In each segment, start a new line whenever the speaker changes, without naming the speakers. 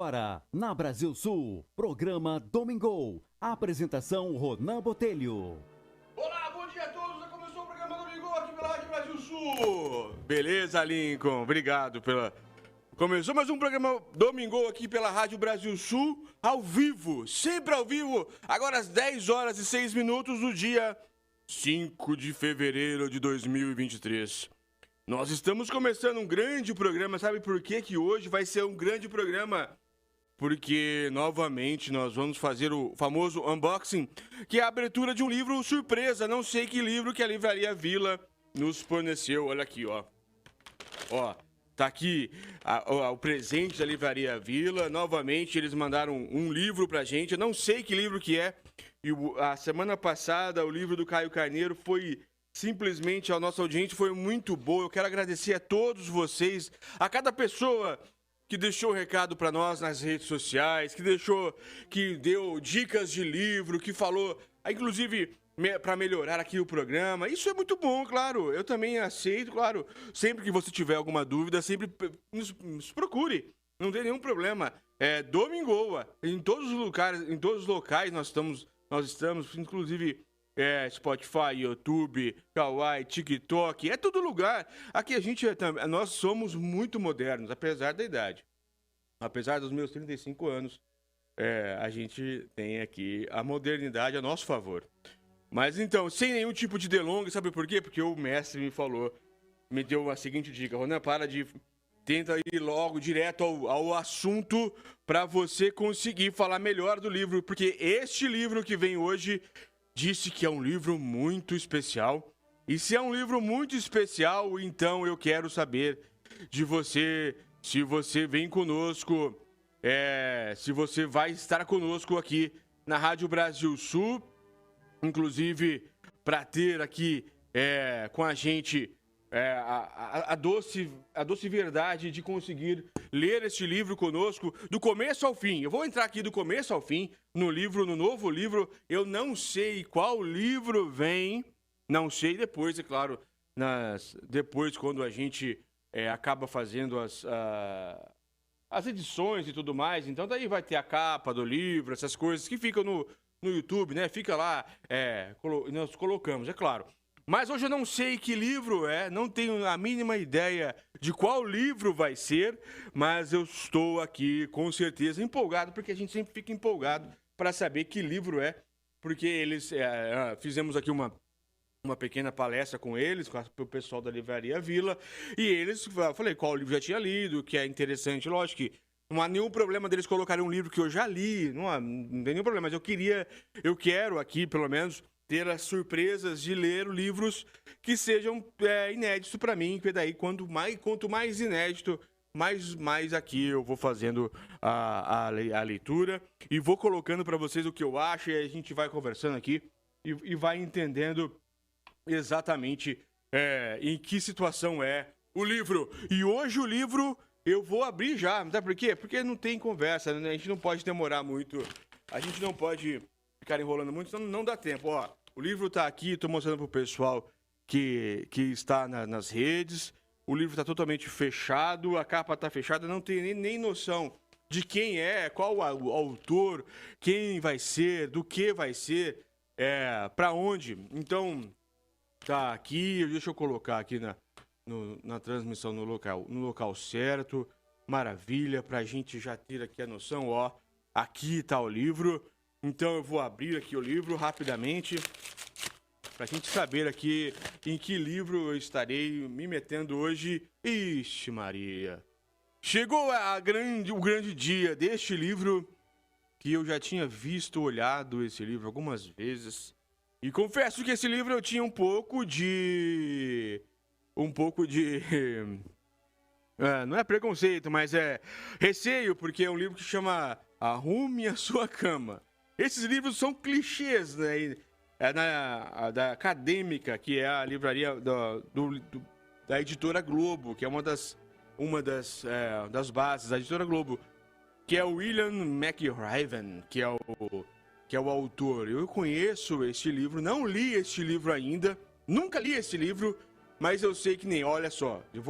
Agora, na Brasil Sul, programa Domingo. Apresentação Ronan Botelho.
Olá, bom dia a todos. Já começou o programa Domingo aqui pela Rádio Brasil Sul. Beleza, Lincoln? Obrigado pela... Começou mais um programa Domingo aqui pela Rádio Brasil Sul, ao vivo, sempre ao vivo, agora às 10 horas e 6 minutos do dia 5 de fevereiro de 2023. Nós estamos começando um grande programa, sabe por quê que hoje vai ser um grande programa? Porque, novamente, nós vamos fazer o famoso unboxing, que é a abertura de um livro surpresa, não sei que livro que a Livraria Vila nos forneceu. Olha aqui, ó. Ó, tá aqui o presente da Livraria Vila. Novamente, eles mandaram um livro pra gente, eu não sei que livro que é. E a semana passada, o livro do Caio Carneiro foi... Simplesmente a nossa audiência foi muito boa. Eu quero agradecer a todos vocês, a cada pessoa que deixou recado para nós nas redes sociais, que deu dicas de livro, que falou, inclusive para melhorar aqui o programa. Isso é muito bom, claro. Eu também aceito, claro. Sempre que você tiver alguma dúvida, sempre nos procure. Não tem nenhum problema. É Domingoa. Em todos os locais nós estamos, inclusive Spotify, YouTube, Kawaii, TikTok, é todo lugar. Aqui nós somos muito modernos, apesar da idade. Apesar dos meus 35 anos, a gente tem aqui a modernidade a nosso favor. Mas então, sem nenhum tipo de delonga, sabe por quê? Porque o mestre me deu a seguinte dica: Ronan, tenta ir logo direto ao assunto para você conseguir falar melhor do livro, porque este livro que vem hoje disse que é um livro muito especial. E se é um livro muito especial, então eu quero saber de você, se você vem conosco, se você vai estar conosco aqui na Rádio Brasil Sul, inclusive para ter aqui com a gente a doce verdade de conseguir ler este livro conosco do começo ao fim. Eu vou entrar aqui do começo ao fim no novo livro. Eu não sei qual livro vem, não sei depois, é claro, depois quando a gente acaba fazendo as edições e tudo mais. Então daí vai ter a capa do livro, essas coisas que ficam no YouTube, né? Fica lá, nós colocamos, é claro. Mas hoje eu não sei que livro não tenho a mínima ideia de qual livro vai ser, mas eu estou aqui com certeza empolgado, porque a gente sempre fica empolgado para saber que livro é, porque eles fizemos aqui uma pequena palestra com eles, com o pessoal da Livraria Vila, e eles, falei qual livro já tinha lido, que é interessante, lógico que não há nenhum problema deles colocarem um livro que eu já li, não tem nenhum problema, mas eu quero aqui, pelo menos, ter as surpresas de ler livros que sejam inéditos para mim, porque daí quanto mais inédito, mais aqui eu vou fazendo a leitura e vou colocando para vocês o que eu acho, e a gente vai conversando aqui e vai entendendo exatamente em que situação é o livro. E hoje o livro eu vou abrir já, sabe por quê? Porque não tem conversa, né? A gente não pode demorar muito, a gente não pode ficar enrolando muito, senão não dá tempo. Ó, o livro tá aqui, tô mostrando pro pessoal que está nas redes. O livro tá totalmente fechado, a capa tá fechada, não tem nem noção de quem qual o autor, quem vai ser, do que vai ser, pra onde. Então, tá aqui, deixa eu colocar aqui na transmissão no local certo. Maravilha, pra gente já ter aqui a noção, ó. Aqui tá o livro. Então eu vou abrir aqui o livro rapidamente pra gente saber aqui em que livro eu estarei me metendo hoje. Ixi, Maria. Chegou o grande dia deste livro, que eu já tinha olhado esse livro algumas vezes. E confesso que esse livro eu tinha um pouco de não é preconceito, mas receio, porque é um livro que chama Arrume a Sua Cama. Esses livros são clichês, né? Da Acadêmica, que é a livraria da Editora Globo, que é uma das bases da Editora Globo, que é o William McRaven, que é o autor. Eu conheço este livro, não li este livro ainda, nunca li este livro, mas eu sei que nem, olha só, eu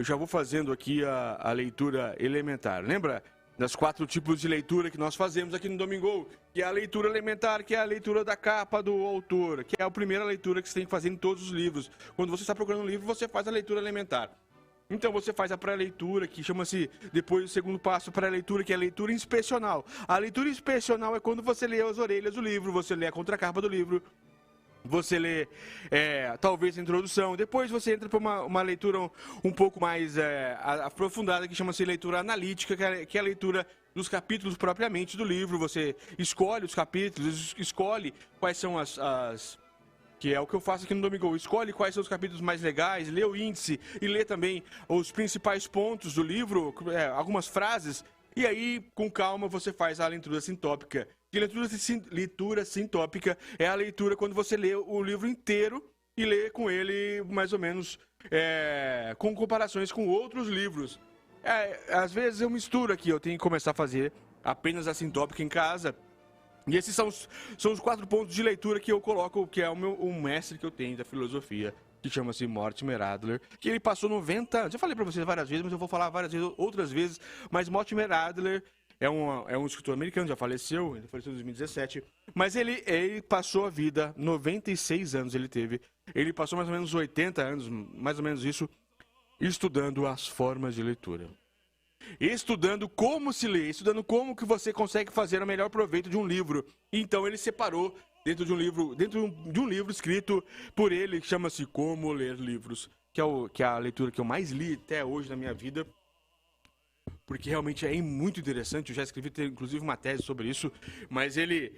já vou fazendo aqui a leitura elementar. Lembra das 4 tipos de leitura que nós fazemos aqui no Domingo, que é a leitura elementar, que é a leitura da capa do autor, que é a primeira leitura que você tem que fazer em todos os livros. Quando você está procurando um livro, você faz a leitura elementar. Então você faz a pré-leitura, que chama-se, depois o segundo passo, pré-leitura, que é a leitura inspecional. A leitura inspecional é quando você lê as orelhas do livro, você lê a contracapa do livro, você lê, talvez, a introdução. Depois você entra para uma leitura um pouco mais aprofundada, que chama-se leitura analítica, que é a leitura dos capítulos propriamente do livro. Você escolhe os capítulos, escolhe quais são que é o que eu faço aqui no Domingo. Escolhe quais são os capítulos mais legais, lê o índice e lê também os principais pontos do livro, algumas frases. E aí, com calma, você faz a leitura sintópica. E leitura sintópica é a leitura quando você lê o livro inteiro e lê com ele, mais ou menos, com comparações com outros livros. Às vezes eu misturo aqui, eu tenho que começar a fazer apenas a sintópica em casa. E esses são os 4 pontos de leitura que eu coloco, que é o mestre que eu tenho da filosofia, que chama-se Mortimer Adler, que ele passou 90 anos. Eu falei para vocês várias vezes, mas eu vou falar várias vezes, outras vezes. Mas Mortimer Adler é um escritor americano, já faleceu, ele faleceu em 2017. Mas ele passou a vida, 96 anos ele teve. Ele passou mais ou menos 80 anos, mais ou menos isso, estudando as formas de leitura. Estudando como se lê, estudando como que você consegue fazer o melhor proveito de um livro. Então ele separou dentro de um livro escrito por ele, que chama-se Como Ler Livros, que é a leitura que eu mais li até hoje na minha vida, porque realmente é muito interessante. Eu já escrevi, inclusive, uma tese sobre isso, mas ele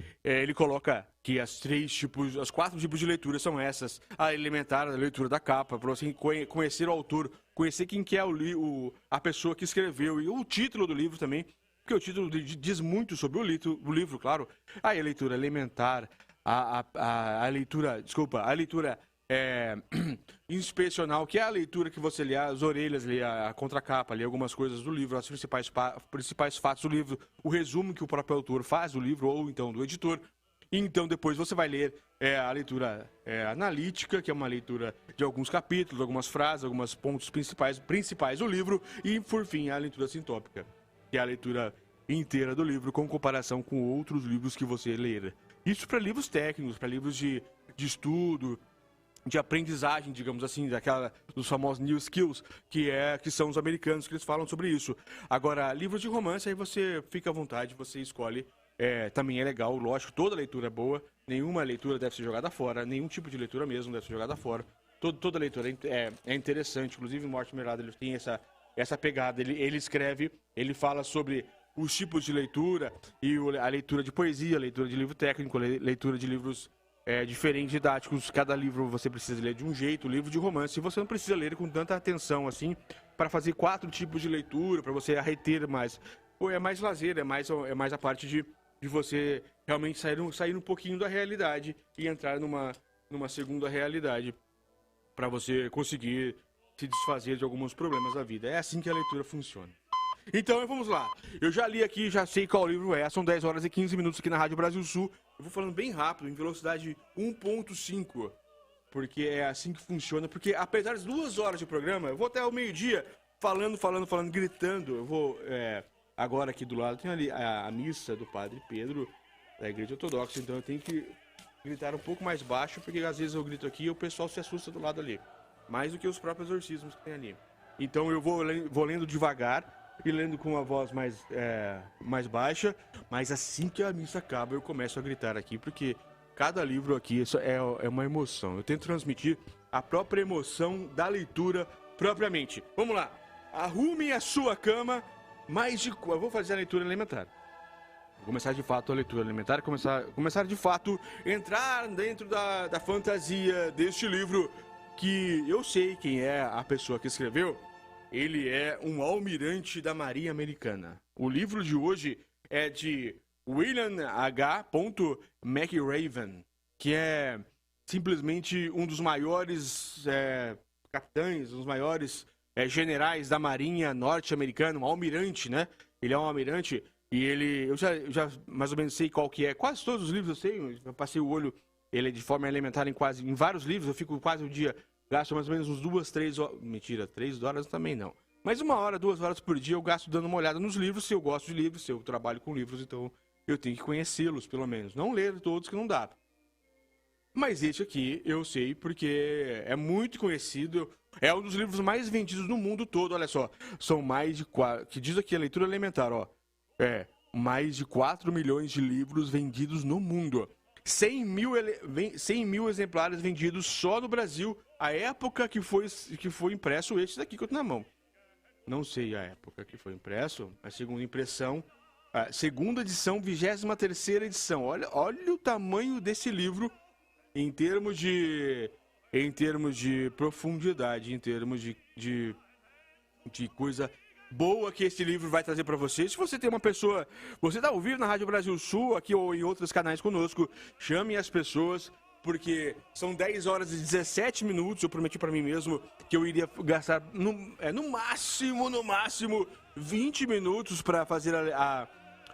coloca que as 4 tipos de leitura são essas: a elementar, a leitura da capa, para você conhecer o autor, conhecer quem que é a pessoa que escreveu, e o título do livro também, porque o título diz muito sobre o livro, claro. A leitura elementar, a leitura inspecional, que é a leitura que você lê as orelhas, lê a contracapa, lê algumas coisas do livro, os principais fatos do livro, o resumo que o próprio autor faz do livro, ou então do editor. E então depois você vai ler a leitura analítica, que é uma leitura de alguns capítulos, algumas frases, alguns pontos principais do livro. E, por fim, a leitura sintópica, que é a leitura inteira do livro, com comparação com outros livros que você ler. Isso para livros técnicos, para livros de estudo, de aprendizagem, digamos assim, dos famosos new skills, que são os americanos, que eles falam sobre isso. Agora, livros de romance, aí você fica à vontade, você escolhe. Também é legal, lógico, toda leitura é boa, nenhuma leitura deve ser jogada fora, nenhum tipo de leitura mesmo deve ser jogada fora. Toda leitura é interessante, inclusive o Mortimer Adler tem essa pegada, ele escreve, ele fala sobre os tipos de leitura, e a leitura de poesia, a leitura de livro técnico, a leitura de livros diferentes, didáticos. Cada livro você precisa ler de um jeito. O livro de romance você não precisa ler com tanta atenção assim, para fazer 4 tipos de leitura, para você reter mais. Ou é mais lazer, é mais a parte de você realmente sair um pouquinho da realidade e entrar numa segunda realidade, para você conseguir se desfazer de alguns problemas da vida. É assim que a leitura funciona. Então, vamos lá. Eu já li aqui, já sei qual livro é. São 10 horas e 15 minutos aqui na Rádio Brasil Sul. Eu vou falando bem rápido, em velocidade 1.5, porque é assim que funciona. Porque apesar das 2 horas de programa, eu vou até o meio-dia falando, gritando. Eu vou, agora aqui do lado, tem ali a missa do Padre Pedro, da Igreja Ortodoxa. Então eu tenho que gritar um pouco mais baixo, porque às vezes eu grito aqui e o pessoal se assusta do lado ali. Mais do que os próprios exorcismos que tem ali. Então eu vou lendo devagar e lendo com a voz mais baixa, mas assim que a missa acaba eu começo a gritar aqui, porque cada livro aqui é uma emoção. Eu tento transmitir a própria emoção da leitura propriamente. Vamos lá, arrume a sua cama, eu vou fazer a leitura elementar. Vou começar de fato a leitura elementar, começar de fato, entrar dentro da fantasia deste livro, que eu sei quem é a pessoa que escreveu. Ele é um almirante da Marinha Americana. O livro de hoje é de William H. McRaven, que é simplesmente um dos maiores capitães, um dos maiores generais da Marinha norte-americana, um almirante, né? Ele é um almirante e eu já mais ou menos sei qual que é. Quase todos os livros eu sei, eu passei o olho, ele é de forma elementar em vários livros, eu fico quase o dia... Gasto mais ou menos uns 2, 3 horas. Mentira, 3 horas também não. Mas 1 hora, 2 horas por dia eu gasto dando uma olhada nos livros, se eu gosto de livros, se eu trabalho com livros, então eu tenho que conhecê-los, pelo menos. Não ler todos, que não dá. Mas esse aqui eu sei porque é muito conhecido, é um dos livros mais vendidos no mundo todo, olha só. São mais de 4, que diz aqui a leitura elementar, ó. Mais de 4 milhões de livros vendidos no mundo. 100 mil exemplares vendidos só no Brasil, a época que foi impresso esse daqui que eu tenho na mão. Não sei a época que foi impresso, a segunda impressão, a segunda edição, 23ª edição. Olha o tamanho desse livro em termos de profundidade, em termos de coisa boa que esse livro vai trazer para você. Se você tem uma pessoa, você está ouvindo na Rádio Brasil Sul, aqui ou em outros canais conosco, chame as pessoas, porque são 10 horas e 17 minutos, eu prometi para mim mesmo que eu iria gastar no máximo 20 minutos para fazer a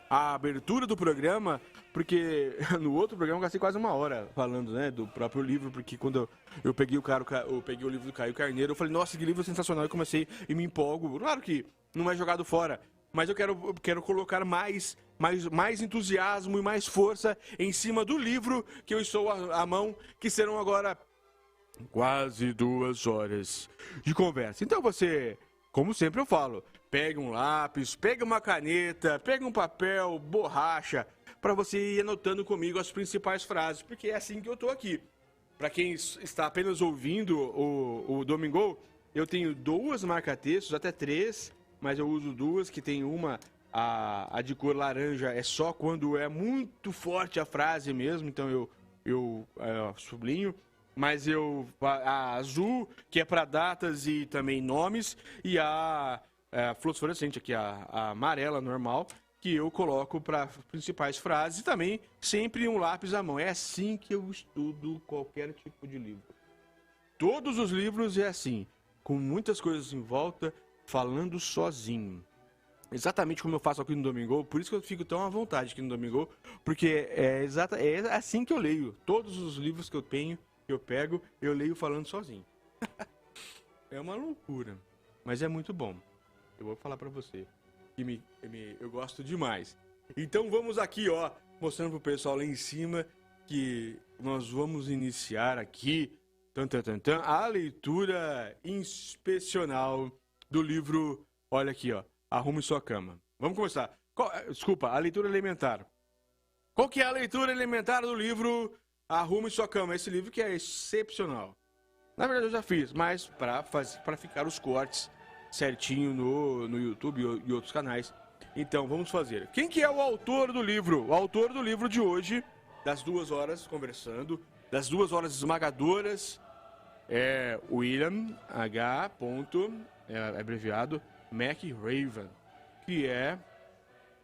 abertura do programa, porque no outro programa eu gastei quase 1 hora falando, né, do próprio livro, porque quando eu peguei o livro do Caio Carneiro, eu falei, nossa, que livro sensacional, e comecei e me empolgo. Claro que não é jogado fora, mas eu quero colocar mais entusiasmo e mais força em cima do livro que eu estou à mão, que serão agora quase 2 horas de conversa. Então você, como sempre eu falo, pega um lápis, pega uma caneta, pega um papel, borracha, para você ir anotando comigo as principais frases, porque é assim que eu tô aqui. Para quem está apenas ouvindo o Domingo, eu tenho 2 marca-textos, até 3, mas eu uso 2, que tem uma, a de cor laranja, é só quando é muito forte a frase mesmo, então eu sublinho. Mas a azul, que é para datas e também nomes, e a fluorescente aqui, a amarela normal, que eu coloco para principais frases, e também sempre um lápis à mão. É assim que eu estudo qualquer tipo de livro. Todos os livros é assim, com muitas coisas em volta, falando sozinho. Exatamente como eu faço aqui no Domingo, por isso que eu fico tão à vontade aqui no Domingo, porque é assim que eu leio. Todos os livros que eu tenho, que eu pego, eu leio falando sozinho. É uma loucura, mas é muito bom. Eu vou falar pra você que eu gosto demais. Então vamos aqui, ó, mostrando pro pessoal lá em cima que nós vamos iniciar aqui a leitura inspecional do livro. Olha aqui, ó, Arrume Sua Cama. Vamos começar. Desculpa, a leitura elementar. Qual que é a leitura elementar do livro Arrume Sua Cama? Esse livro que é excepcional. Na verdade eu já fiz, mas para ficar os cortes certinho no YouTube e outros canais. Então vamos fazer. Quem que é o autor do livro? O autor do livro de hoje, das 2 horas conversando, das 2 horas esmagadoras, é William H. Abreviado McRaven, que é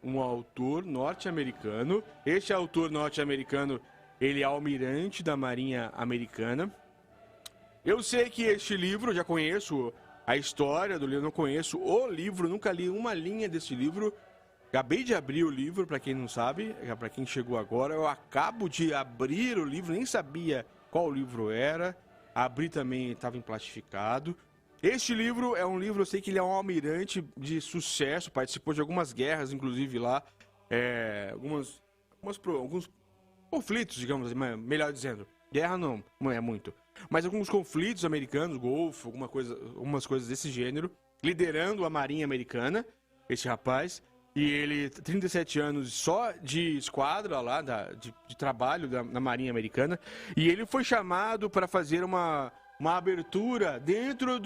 um autor norte-americano. Este autor norte-americano, ele é almirante da Marinha Americana. Eu sei que este livro, eu já conheço a história do livro, não conheço o livro, nunca li uma linha desse livro. Acabei de abrir o livro, para quem não sabe, para quem chegou agora, eu acabo de abrir o livro, nem sabia qual livro era. Abri também, estava emplastificado. Este livro é um livro, eu sei que ele é um almirante de sucesso, participou de algumas guerras, inclusive lá, alguns conflitos, digamos, melhor dizendo. Guerra não é muito. Mas alguns conflitos americanos, Golfo, algumas coisas desse gênero, liderando a Marinha Americana, esse rapaz. E ele, 37 anos só de esquadra lá, de trabalho na Marinha Americana. E ele foi chamado para fazer uma abertura dentro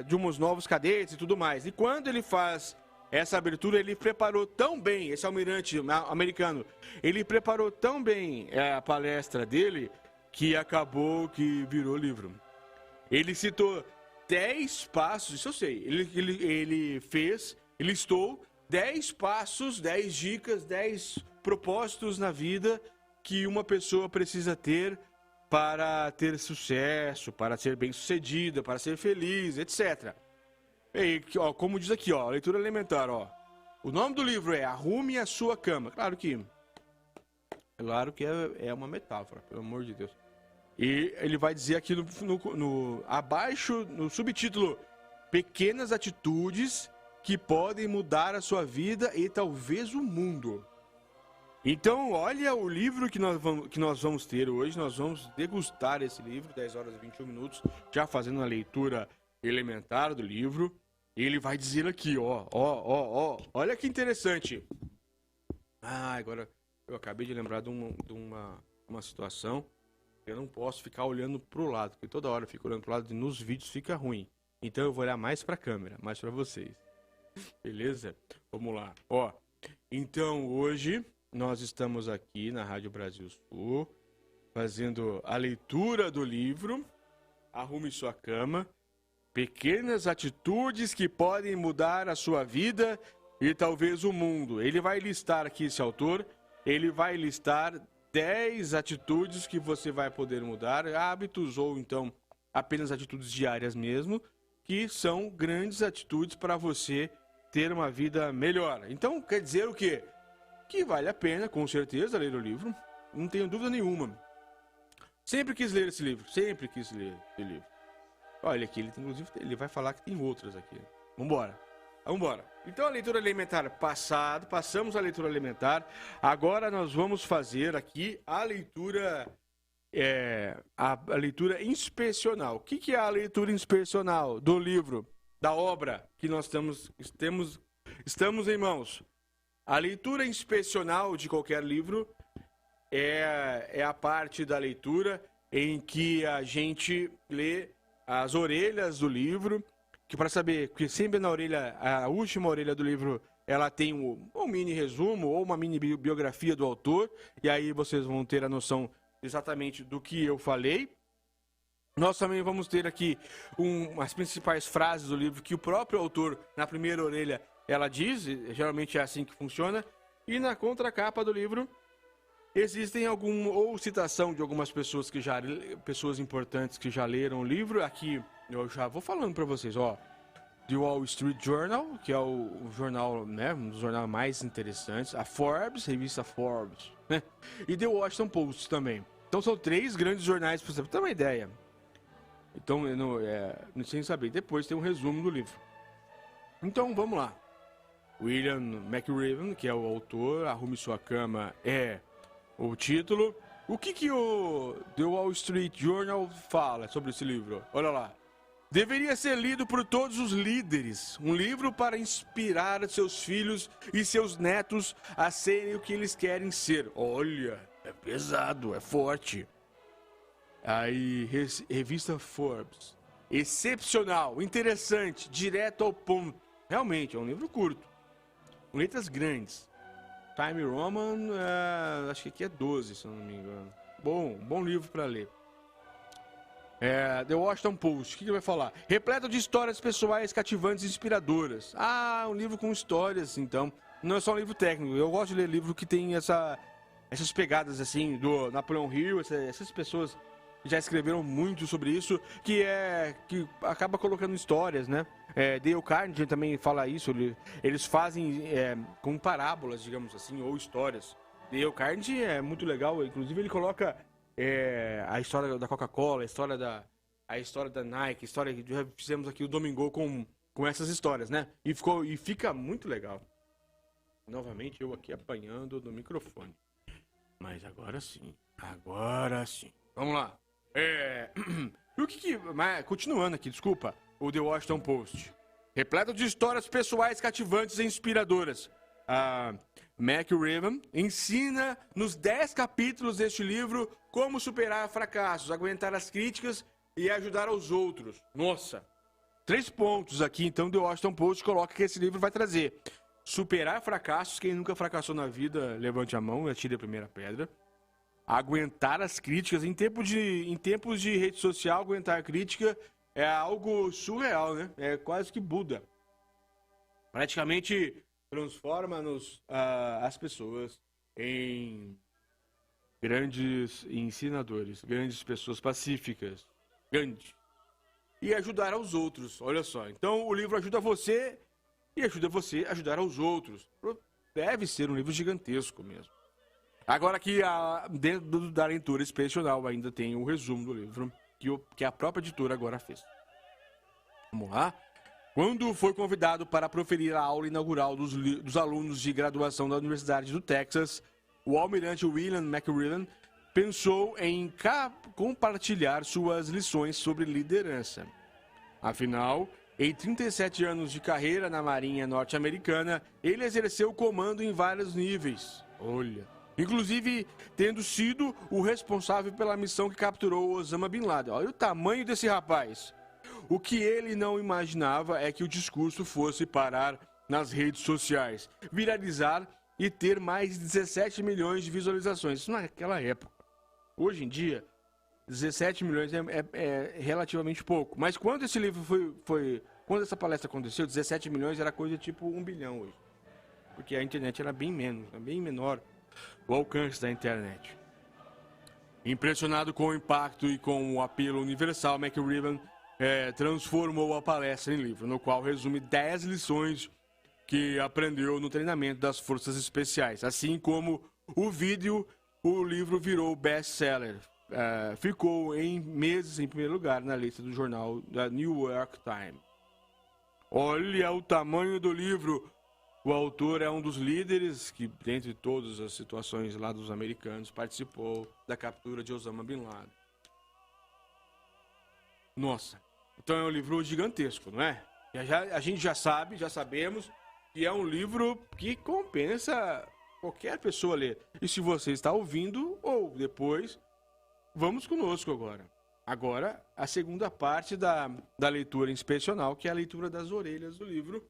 de uns novos cadetes e tudo mais. E quando ele faz essa abertura, ele preparou tão bem, esse almirante americano, ele preparou tão bem a palestra dele, que acabou que virou livro. Ele citou 10 passos, isso eu sei, ele listou 10 passos, 10 dicas, 10 propósitos na vida que uma pessoa precisa ter para ter sucesso, para ser bem-sucedida, para ser feliz, etc. E, ó, como diz aqui, ó, leitura elementar, ó. O nome do livro é Arrume a Sua Cama. Claro que é uma metáfora, pelo amor de Deus. E ele vai dizer aqui abaixo, no subtítulo, Pequenas Atitudes que podem mudar a sua vida e talvez o mundo. Então, olha o livro que nós vamos ter hoje. Nós vamos degustar esse livro, 10 horas e 21 minutos, já fazendo a leitura elementar do livro. E ele vai dizer aqui, olha que interessante. Agora eu acabei de lembrar de uma situação. Eu não posso ficar olhando pro lado, porque toda hora eu fico olhando pro lado e nos vídeos fica ruim. Então eu vou olhar mais pra câmera, mais pra vocês. Beleza? Vamos lá. Então hoje nós estamos aqui na Rádio Brasil Sul, fazendo a leitura do livro Arrume Sua Cama, Pequenas Atitudes que podem mudar a sua vida e talvez o mundo. Ele vai listar aqui, esse autor, ele vai listar 10 atitudes que você vai poder mudar, hábitos ou então apenas atitudes diárias mesmo, que são grandes atitudes para você ter uma vida melhor. Então, quer dizer o quê? Que vale a pena, com certeza, ler o livro. Não tenho dúvida nenhuma. Sempre quis ler esse livro. Sempre quis ler esse livro. Olha aqui, inclusive, ele vai falar que tem outras aqui. Vambora. Então, a leitura elementar passamos a leitura elementar. Agora nós vamos fazer aqui a leitura... a leitura inspecional. O que é a leitura inspecional do livro, da obra que nós estamos em mãos? A leitura inspecional de qualquer livro é a parte da leitura em que a gente lê as orelhas do livro, que para saber, que sempre na orelha, a última orelha do livro, ela tem um mini resumo ou uma mini biografia do autor, e aí vocês vão ter a noção exatamente do que eu falei. Nós também vamos ter aqui as principais frases do livro que o próprio autor, na primeira orelha, ela diz, geralmente é assim que funciona. E na contracapa do livro, existem ou citação de algumas pessoas pessoas importantes que já leram o livro. Aqui eu já vou falando para vocês, The Wall Street Journal, que é o jornal, né, um dos jornais mais interessantes, a Forbes, revista Forbes, né, e The Washington Post também. Então são 3 grandes jornais, para você ter uma ideia. Então, não sei saber. Depois tem um resumo do livro. Então, vamos lá. William McRaven, que é o autor, Arrume Sua Cama é o título. O que o The Wall Street Journal fala sobre esse livro? Olha lá. Deveria ser lido por todos os líderes. Um livro para inspirar seus filhos e seus netos a serem o que eles querem ser. Olha, é pesado, é forte. Aí, revista Forbes. Excepcional, interessante, direto ao ponto. Realmente, é um livro curto. Com letras grandes. Time Roman, acho que aqui é 12, se eu não me engano. Bom livro para ler. The Washington Post, o que ele vai falar? Repleto de histórias pessoais cativantes e inspiradoras. Um livro com histórias, então. Não é só um livro técnico. Eu gosto de ler livro que tem essas pegadas, assim, do Napoleão Hill, essas pessoas já escreveram muito sobre isso, que acaba colocando histórias, né? Dale Carnegie também fala isso, eles fazem com parábolas, digamos assim, ou histórias. Dale Carnegie é muito legal, inclusive ele coloca a história da Coca-Cola, a história da Nike, a história que já fizemos aqui o Domingo com essas histórias, né? E fica muito legal. Novamente eu aqui apanhando no microfone. Mas agora sim. Vamos lá. Continuando aqui, desculpa. O The Washington Post. Repleto de histórias pessoais cativantes e inspiradoras. McRaven ensina nos 10 capítulos deste livro como superar fracassos, aguentar as críticas e ajudar aos outros. Nossa! 3 pontos aqui, então, The Washington Post coloca que esse livro vai trazer. Superar fracassos, quem nunca fracassou na vida, levante a mão e atire a primeira pedra. Aguentar as críticas. Em tempos de rede social, aguentar crítica é algo surreal, né? É quase que Buda. Praticamente transforma as pessoas em grandes ensinadores, grandes pessoas pacíficas. E ajudar aos outros, olha só. Então o livro ajuda você e ajuda você a ajudar aos outros. Deve ser um livro gigantesco mesmo. Agora aqui, dentro da leitura inspecional, ainda tem o resumo do livro que a própria editora agora fez. Vamos lá? Quando foi convidado para proferir a aula inaugural dos alunos de graduação da Universidade do Texas, o almirante William McRiven pensou em compartilhar suas lições sobre liderança. Afinal, em 37 anos de carreira na Marinha Norte-Americana, ele exerceu o comando em vários níveis. Olha, inclusive tendo sido o responsável pela missão que capturou Osama Bin Laden. Olha o tamanho desse rapaz. O que ele não imaginava é que o discurso fosse parar nas redes sociais, viralizar e ter mais de 17 milhões de visualizações. Isso naquela época. Hoje em dia, 17 milhões é relativamente pouco. Mas quando esse livro quando essa palestra aconteceu, 17 milhões era coisa tipo 1 bilhão hoje. Porque a internet era bem menor o alcance da internet. Impressionado com o impacto e com o apelo universal, McRiven transformou a palestra em livro, no qual resume 10 lições que aprendeu no treinamento das forças especiais. Assim como o livro virou best-seller. Ficou em meses em primeiro lugar na lista do jornal da New York Times. Olha o tamanho do livro. O autor é um dos líderes que, dentre todas as situações lá dos americanos, participou da captura de Osama Bin Laden. Nossa, então é um livro gigantesco, não é? A gente já sabemos que é um livro que compensa qualquer pessoa ler. E se você está ouvindo ou depois, vamos conosco agora. Agora, a segunda parte da leitura inspecional, que é a leitura das orelhas do livro.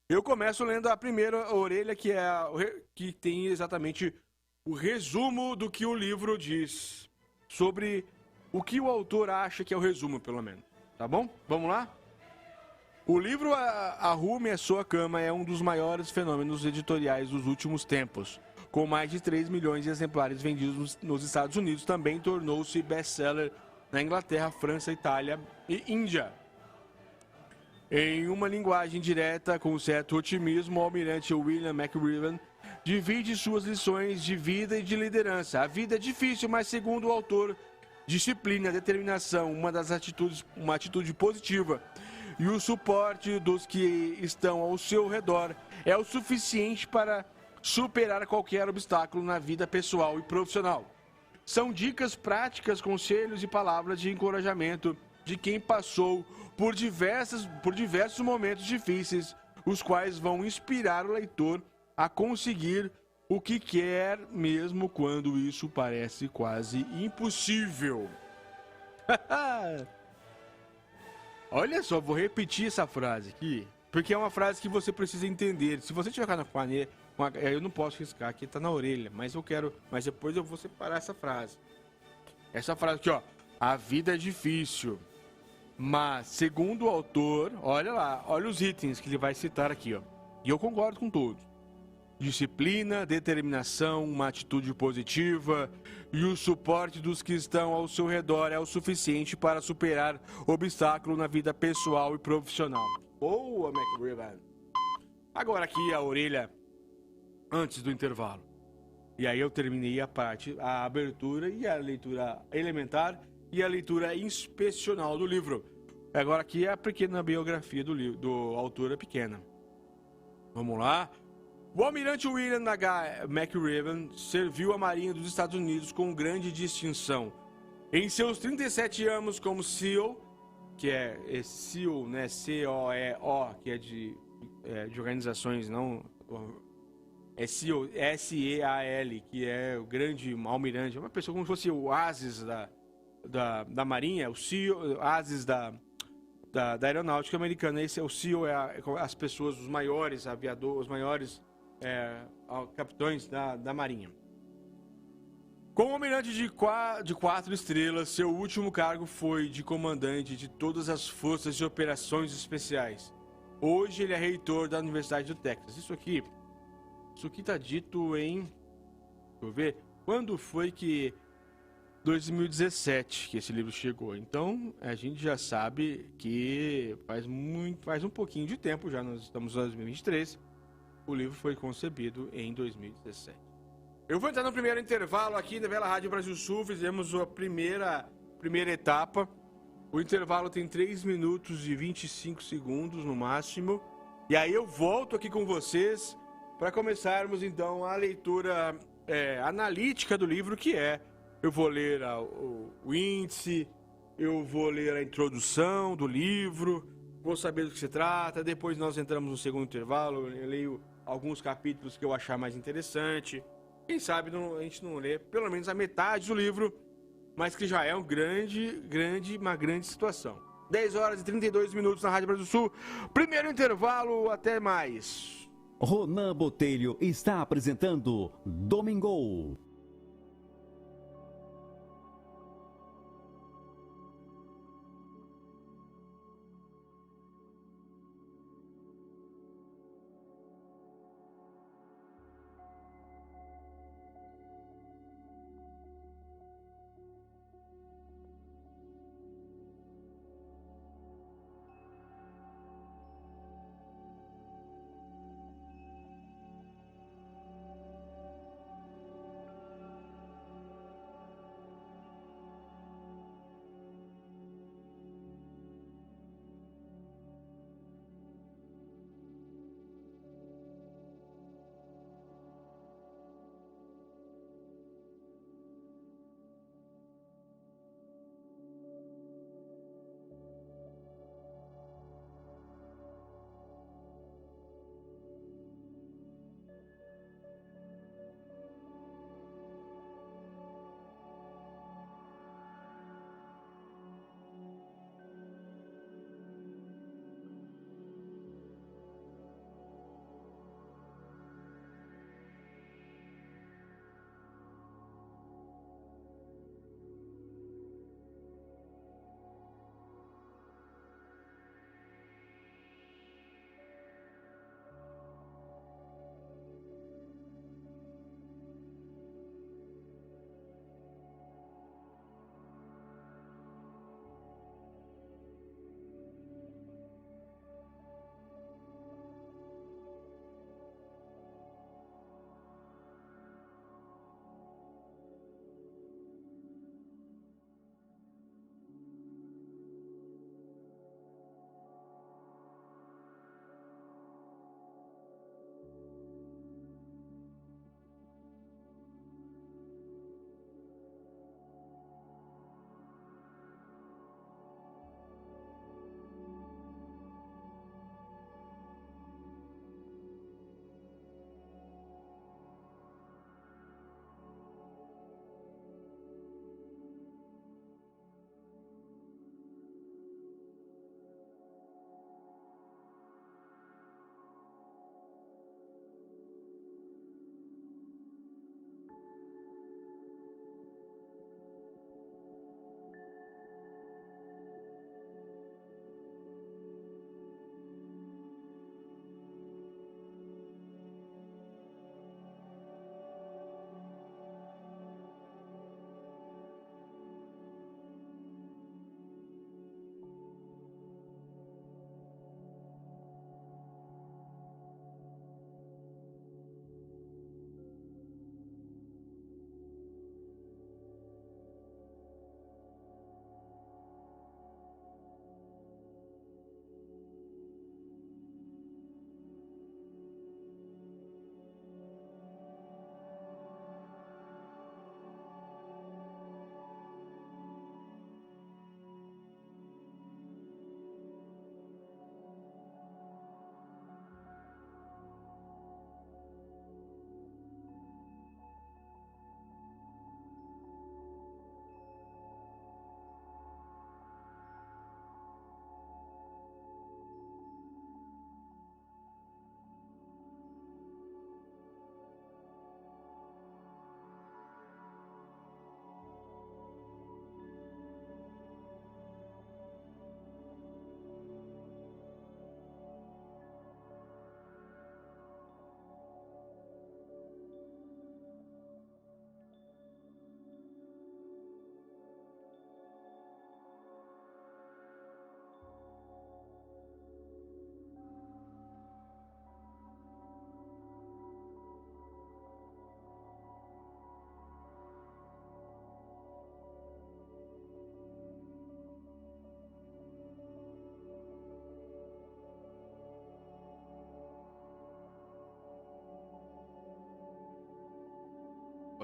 Eu começo lendo a primeira orelha, que tem exatamente o resumo do que o livro diz. Sobre o que o autor acha que é o resumo, pelo menos. Tá bom? Vamos lá? O livro Arrume a Sua Cama é um dos maiores fenômenos editoriais dos últimos tempos. Com mais de 3 milhões de exemplares vendidos nos Estados Unidos, também tornou-se best-seller na Inglaterra, França, Itália e Índia. Em uma linguagem direta, com certo otimismo, o almirante William McRiven divide suas lições de vida e de liderança. A vida é difícil, mas segundo o autor, disciplina, determinação, uma atitude positiva e o suporte dos que estão ao seu redor é o suficiente para superar qualquer obstáculo na vida pessoal e profissional. São dicas práticas, conselhos e palavras de encorajamento de quem passou por diversos momentos difíceis, os quais vão inspirar o leitor a conseguir o que quer, mesmo quando isso parece quase impossível. Olha só, vou repetir essa frase aqui, porque é uma frase que você precisa entender. Se você tiver na caneta, eu não posso riscar, aqui tá na orelha, mas depois eu vou separar essa frase. Essa frase aqui, ó. A vida é difícil, mas segundo o autor, olha lá, olha os itens que ele vai citar aqui, ó. E eu concordo com todos. Disciplina, determinação, uma atitude positiva e o suporte dos que estão ao seu redor é o suficiente para superar obstáculos na vida pessoal e profissional. Boa, McRiven. Agora aqui a orelha antes do intervalo. E aí eu terminei a abertura e a leitura elementar e a leitura inspecional do livro. Agora aqui é a pequena biografia do autor, é pequena. Vamos lá. O almirante William H. McRiven serviu a Marinha dos Estados Unidos com grande distinção. Em seus 37 anos como SEAL, que é SEAL, né, C-O-E-O, que é de organizações, não... É SEAL, S-E-A-L, que é o grande almirante, uma pessoa como se fosse o Asis da Marinha, o SEAL, Asis da aeronáutica americana. Esse é o SEAL, as pessoas, os maiores aviadores, os maiores capitães da Marinha. Como almirante de 4 estrelas, seu último cargo foi de comandante de todas as forças de operações especiais. Hoje ele é reitor da Universidade do Texas. Isso aqui está dito em... Deixa eu ver. Quando foi que... 2017 que esse livro chegou. Então, a gente já sabe que faz um pouquinho de tempo, já nós estamos em 2023. O livro foi concebido em 2017. Eu vou entrar no primeiro intervalo aqui pela Rádio Brasil Sul. Fizemos a primeira etapa. O intervalo tem 3 minutos e 25 segundos no máximo. E aí eu volto aqui com vocês para começarmos então a leitura analítica do livro, que é... Eu vou ler o índice, eu vou ler a introdução do livro, vou saber do que se trata, depois nós entramos no segundo intervalo, eu leio alguns capítulos que eu achar mais interessante. Quem sabe a gente não lê pelo menos a metade do livro, mas que já é uma grande situação. 10 horas e 32 minutos na Rádio Brasil Sul. Primeiro intervalo, até mais.
Ronan Botelho está apresentando Domingo.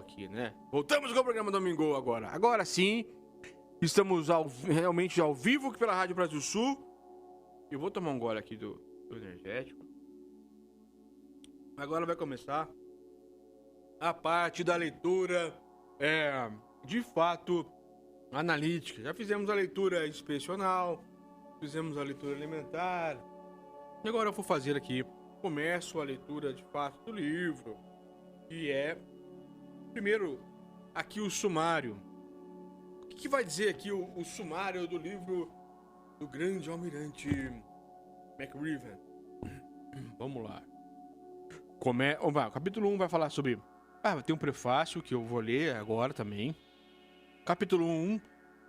aqui, né? Voltamos com o programa Domingo agora. Agora sim, estamos realmente ao vivo aqui pela Rádio Brasil Sul. Eu vou tomar um gole aqui do energético. Agora vai começar a parte da leitura, de fato, analítica. Já fizemos a leitura inspecional, fizemos a leitura alimentar. E agora eu vou fazer aqui, começo a leitura de fato do livro, que é, primeiro, aqui o sumário. O que vai dizer aqui o sumário do livro do grande almirante McRaven? Vamos lá. O capítulo 1 vai falar sobre... tem um prefácio que eu vou ler agora também. Capítulo 1.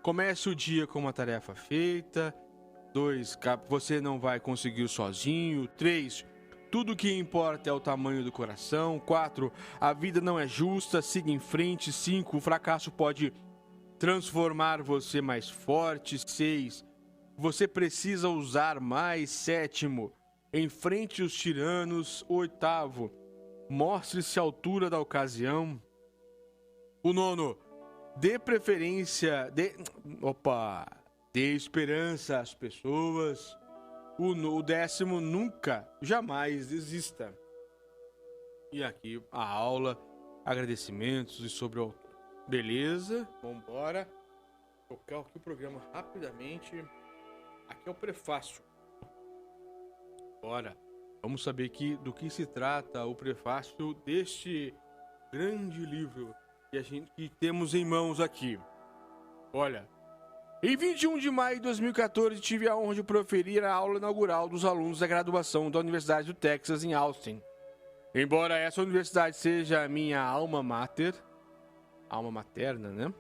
Comece o dia com uma tarefa feita. 2. Você não vai conseguir sozinho. 3. Tudo que importa é o tamanho do coração. 4. A vida não é justa. Siga em frente. 5. O fracasso pode transformar você mais forte. 6. Você precisa usar mais. 7. Enfrente os tiranos. 8. Mostre-se à altura da ocasião. O 9. Dê preferência. Dê esperança às pessoas. O 10. Nunca, jamais desista. E aqui a aula, agradecimentos e sobre o autor. Beleza? Vambora. Tocar aqui o programa rapidamente. Aqui é o prefácio. Bora. Vamos saber aqui do que se trata o prefácio deste grande livro que temos em mãos aqui. Olha, em 21 de maio de 2014 tive a honra de proferir a aula inaugural dos alunos da graduação da Universidade do Texas em Austin. Embora essa universidade seja a minha alma materna, né?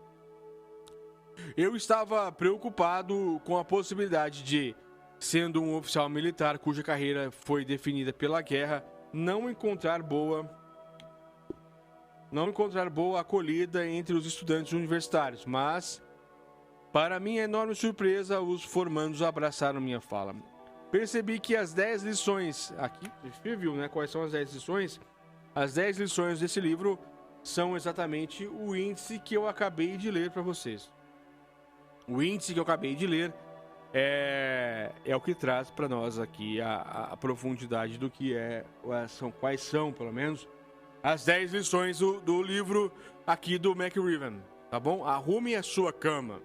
Eu estava preocupado com a possibilidade de, sendo um oficial militar cuja carreira foi definida pela guerra, não encontrar boa acolhida entre os estudantes universitários, mas, para minha enorme surpresa, os formandos abraçaram minha fala. Percebi que as 10 lições, aqui, você viu, né, quais são as 10 lições? As 10 lições desse livro são exatamente o índice que eu acabei de ler para vocês. O índice que eu acabei de ler é o que traz para nós aqui a profundidade do que quais são, pelo menos, as 10 lições do livro aqui do McRaven, tá bom? Arrume a sua cama.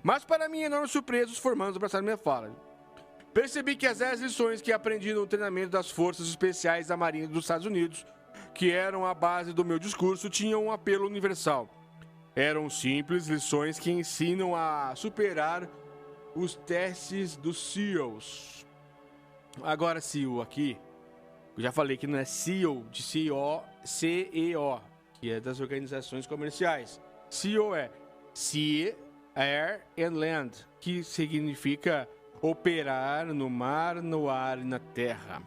Mas, para minha enorme surpresa, os formandos abraçaram minha fala. Percebi que as 10 lições que aprendi no treinamento das Forças Especiais da Marinha dos Estados Unidos, que eram a base do meu discurso, tinham um apelo universal. Eram simples lições que ensinam a superar os testes dos SEALs. Agora, SEAL aqui, eu já falei que não é SEAL de CEO, que é das organizações comerciais. SEAL é Sea, Air and Land, que significa operar no mar, no ar e na terra.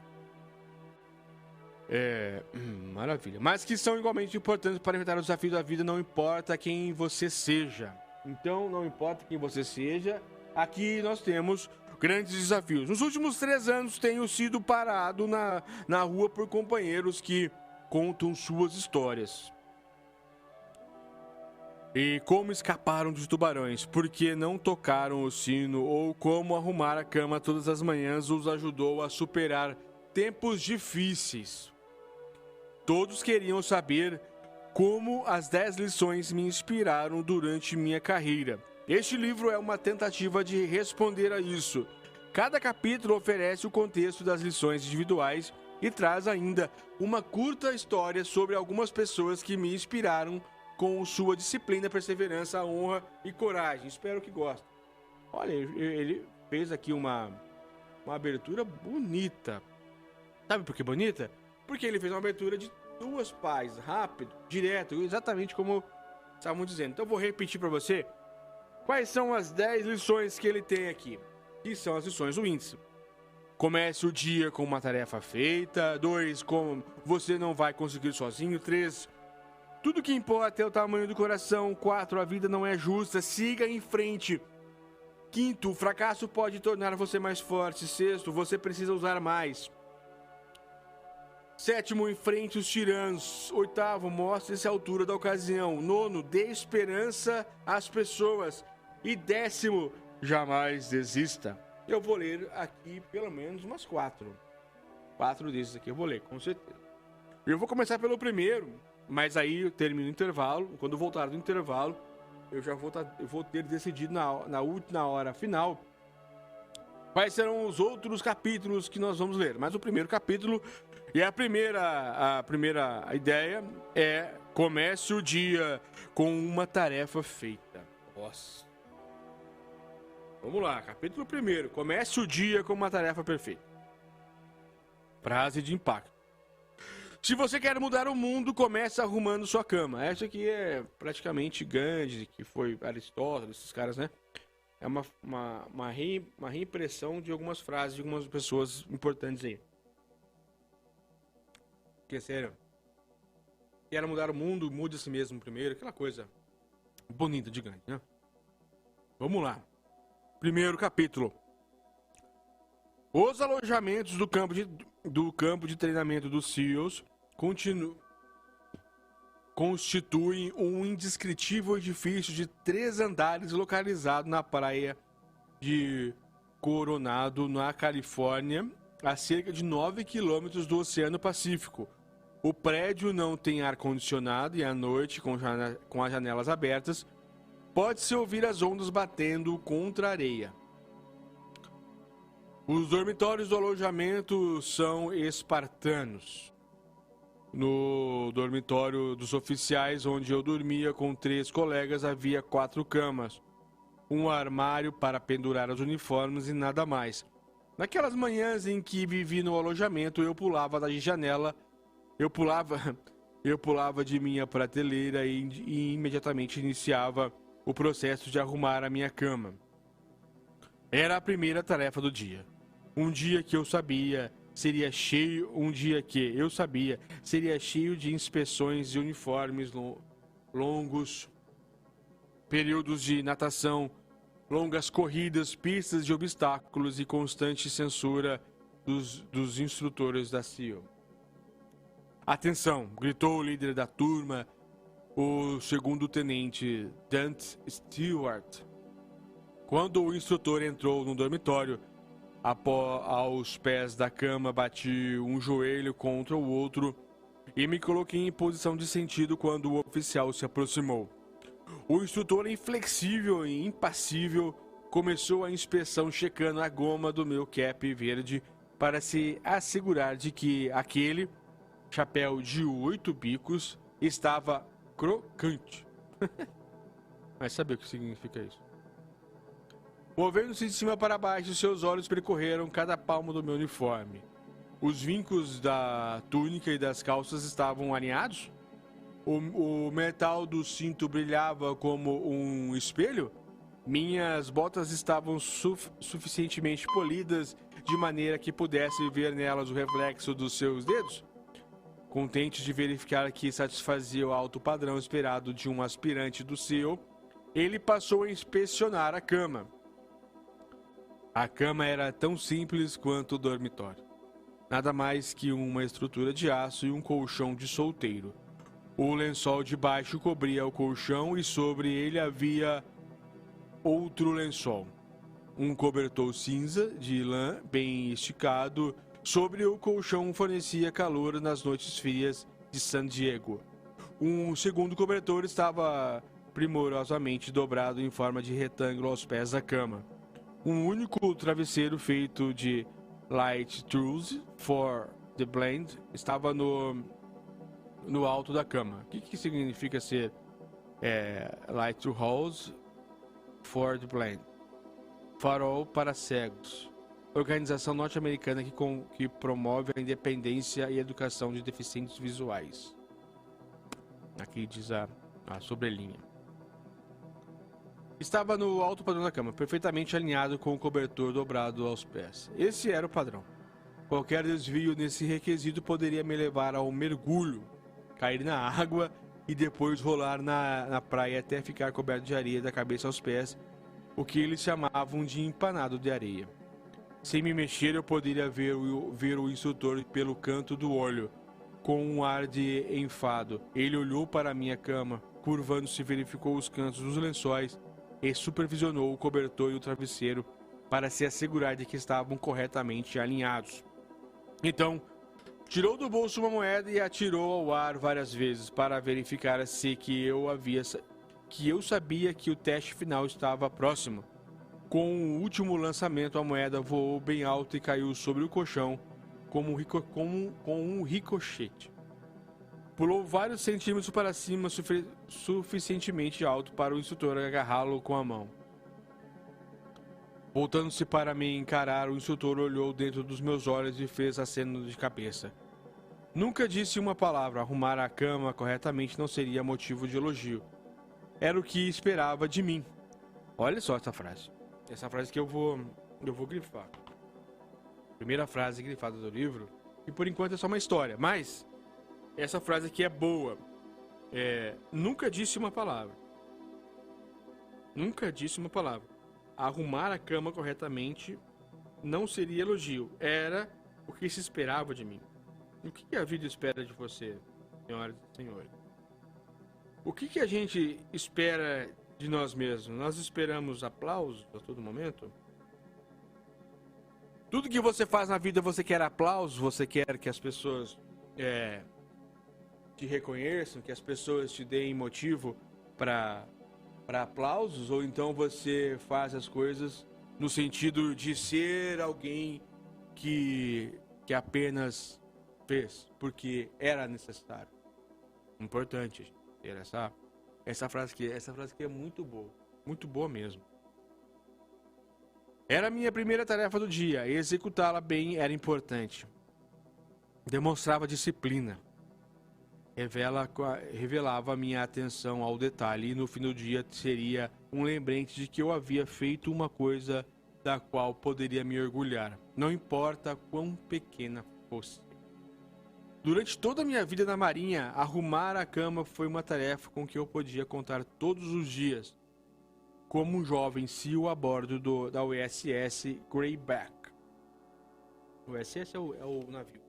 Maravilha. Mas que são igualmente importantes para enfrentar o desafio da vida, não importa quem você seja. Então, não importa quem você seja, aqui nós temos grandes desafios. Nos últimos 3 anos, tenho sido parado na rua por companheiros que contam suas histórias. E como escaparam dos tubarões, porque não tocaram o sino, ou como arrumar a cama todas as manhãs os ajudou a superar tempos difíceis. Todos queriam saber como as 10 lições me inspiraram durante minha carreira. Este livro é uma tentativa de responder a isso. Cada capítulo oferece o contexto das lições individuais e traz ainda uma curta história sobre algumas pessoas que me inspiraram com sua disciplina, perseverança, honra e coragem. Espero que gostem. Olha, ele fez aqui uma abertura bonita. Sabe por que bonita? Porque ele fez uma abertura de 2 páginas, rápido, direto, exatamente como estavam dizendo. Então eu vou repetir para você quais são as 10 lições que ele tem aqui. Que são as lições do índice. Comece o dia com uma tarefa feita. 2, como você não vai conseguir sozinho. 3, tudo que importa é o tamanho do coração. 4, a vida não é justa. Siga em frente. 5, o fracasso pode tornar você mais forte. 6, você precisa usar mais. 7º, enfrente os tiranos. 8º, mostre-se à altura da ocasião. 9º, dê esperança às pessoas. E 10º, jamais desista. Eu vou ler aqui pelo menos umas 4. 4 desses aqui eu vou ler, com certeza. Eu vou começar pelo primeiro, mas aí eu termino o intervalo. Quando eu voltar do intervalo, eu já vou ter decidido na última hora final quais serão os outros capítulos que nós vamos ler. Mas o primeiro capítulo e a primeira ideia é: comece o dia com uma tarefa feita. Nossa. Vamos lá, capítulo 1. Comece o dia com uma tarefa perfeita. Frase de impacto. Se você quer mudar o mundo, comece arrumando sua cama. Essa aqui é praticamente Gandhi, que foi Aristóteles, esses caras, né? É uma reimpressão de algumas frases de algumas pessoas importantes aí. Porque, sério, quer mudar o mundo, mude a si mesmo primeiro. Aquela coisa bonita de Gandhi, né? Vamos lá. Primeiro capítulo. Os alojamentos do campo de treinamento dos SEALs constituem um indescritível edifício de 3 andares localizado na praia de Coronado, na Califórnia, a cerca de 9 quilômetros do Oceano Pacífico. O prédio não tem ar-condicionado e à noite, com as janelas abertas, pode-se ouvir as ondas batendo contra a areia. Os dormitórios do alojamento são espartanos. No dormitório dos oficiais, onde eu dormia com 3 colegas, havia 4 camas, um armário para pendurar os uniformes e nada mais. Naquelas manhãs em que vivi no alojamento, eu pulava da janela, eu pulava de minha prateleira e imediatamente iniciava o processo de arrumar a minha cama. Era a primeira tarefa do dia. Um dia que eu sabia seria cheio de inspeções de uniformes longos, períodos de natação, longas corridas, pistas de obstáculos e constante censura dos instrutores da SEAL. Atenção! Gritou o líder da turma, o segundo-tenente Dante Stewart. Quando o instrutor entrou no dormitório, aos pés da cama, bati um joelho contra o outro e me coloquei em posição de sentido quando o oficial se aproximou. O instrutor, inflexível e impassível, começou a inspeção checando a goma do meu cap verde para se assegurar de que aquele chapéu de 8 bicos estava crocante. Mas sabe o que significa isso? Movendo-se de cima para baixo, seus olhos percorreram cada palmo do meu uniforme. Os vincos da túnica e das calças estavam alinhados? O metal do cinto brilhava como um espelho? Minhas botas estavam suficientemente polidas de maneira que pudesse ver nelas o reflexo dos seus dedos? Contente de verificar que satisfazia o alto padrão esperado de um aspirante do SEAL, ele passou a inspecionar a cama. A cama era tão simples quanto o dormitório. Nada mais que uma estrutura de aço e um colchão de solteiro. O lençol de baixo cobria o colchão e sobre ele havia outro lençol. Um cobertor cinza de lã bem esticado sobre o colchão fornecia calor nas noites frias de San Diego. Um segundo cobertor estava primorosamente dobrado em forma de retângulo aos pés da cama. Um único travesseiro feito de light tools for the blend estava no alto da cama. O que significa ser light tools for the blend? Farol para cegos. Organização norte-americana que promove a independência e educação de deficientes visuais. Aqui diz a sobrelinha. Estava no alto padrão da cama, perfeitamente alinhado com o cobertor dobrado aos pés. Esse era o padrão. Qualquer desvio nesse requisito poderia me levar ao mergulho, cair na água e depois rolar na praia até ficar coberto de areia da cabeça aos pés, o que eles chamavam de empanado de areia. Sem me mexer, eu poderia ver o instrutor pelo canto do olho, com um ar de enfado. Ele olhou para a minha cama, curvando-se, verificou os cantos dos lençóis e supervisionou o cobertor e o travesseiro para se assegurar de que estavam corretamente alinhados. Então, tirou do bolso uma moeda e atirou ao ar várias vezes para verificar se que eu sabia que o teste final estava próximo. Com o último lançamento, a moeda voou bem alto e caiu sobre o colchão com um ricochete. Pulou vários centímetros para cima, suficientemente alto para o instrutor agarrá-lo com a mão. Voltando-se para me encarar, o instrutor olhou dentro dos meus olhos e fez aceno de cabeça. Nunca disse uma palavra. Arrumar a cama corretamente não seria motivo de elogio. Era o que esperava de mim. Olha só essa frase. Essa frase que eu vou grifar. Primeira frase grifada do livro. E por enquanto é só uma história. Mas essa frase aqui é boa. Nunca disse uma palavra. Nunca disse uma palavra. Arrumar a cama corretamente não seria elogio. Era o que se esperava de mim. E o que a vida espera de você, senhoras e senhores? O que a gente espera de nós mesmos? Nós esperamos aplausos a todo momento? Tudo que você faz na vida você quer aplausos, você quer que as pessoas te reconheçam, que as pessoas te deem motivo para aplausos, ou então você faz as coisas no sentido de ser alguém que apenas fez porque era necessário. Importante ter essa frase aqui. Essa frase aqui é muito boa mesmo. Era a minha primeira tarefa do dia, e executá-la bem era importante. Demonstrava disciplina. Revelava minha atenção ao detalhe, e no fim do dia seria um lembrete de que eu havia feito uma coisa da qual poderia me orgulhar, não importa quão pequena fosse. Durante toda a minha vida na Marinha, arrumar a cama foi uma tarefa com que eu podia contar todos os dias, como um jovem SEAL a bordo da USS Greyback. O USS é o navio.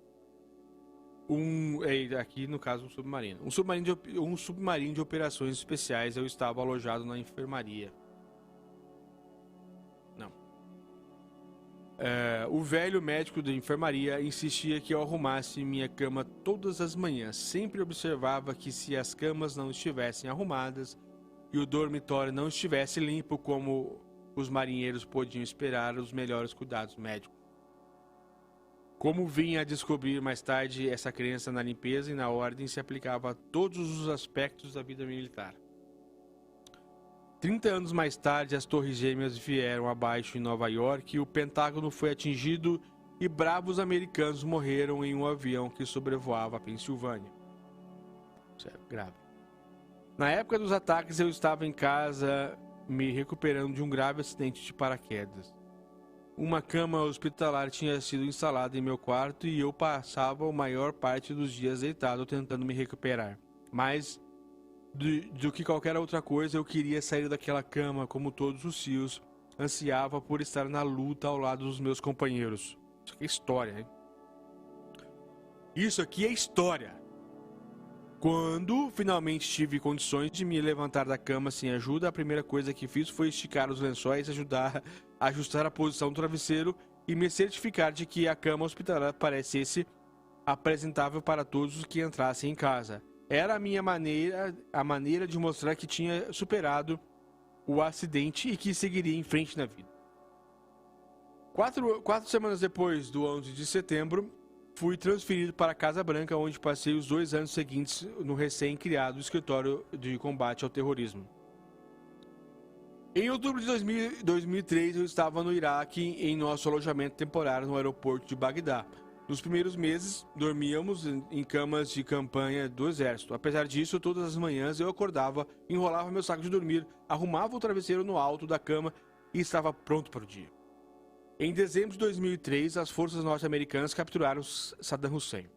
Aqui no caso um submarino. Um submarino de operações especiais. Eu estava alojado na enfermaria. Não. O velho médico da enfermaria insistia que eu arrumasse minha cama todas as manhãs. Sempre observava que se as camas não estivessem arrumadas e o dormitório não estivesse limpo, como os marinheiros podiam esperar os melhores cuidados médicos. Como vinha a descobrir mais tarde, essa crença na limpeza e na ordem se aplicava a todos os aspectos da vida militar. 30 anos mais tarde, as Torres Gêmeas vieram abaixo em Nova York e o Pentágono foi atingido e bravos americanos morreram em um avião que sobrevoava a Pensilvânia. Isso é grave. Na época dos ataques, eu estava em casa me recuperando de um grave acidente de paraquedas. Uma cama hospitalar tinha sido instalada em meu quarto e eu passava a maior parte dos dias deitado tentando me recuperar. Mas, do que qualquer outra coisa, eu queria sair daquela cama, como todos os SEALs, ansiava por estar na luta ao lado dos meus companheiros. Isso aqui é história, hein? Isso aqui é história. Quando finalmente tive condições de me levantar da cama sem ajuda, a primeira coisa que fiz foi esticar os lençóis, ajustar a posição do travesseiro e me certificar de que a cama hospitalar parecesse apresentável para todos os que entrassem em casa. Era a maneira de mostrar que tinha superado o acidente e que seguiria em frente na vida. Quatro semanas depois do 11 de setembro, fui transferido para a Casa Branca, onde passei os 2 anos seguintes no recém-criado Escritório de Combate ao Terrorismo. Em outubro de 2003, eu estava no Iraque em nosso alojamento temporário no aeroporto de Bagdá. Nos primeiros meses, dormíamos em camas de campanha do exército. Apesar disso, todas as manhãs eu acordava, enrolava meu saco de dormir, arrumava o travesseiro no alto da cama e estava pronto para o dia. Em dezembro de 2003, as forças norte-americanas capturaram Saddam Hussein.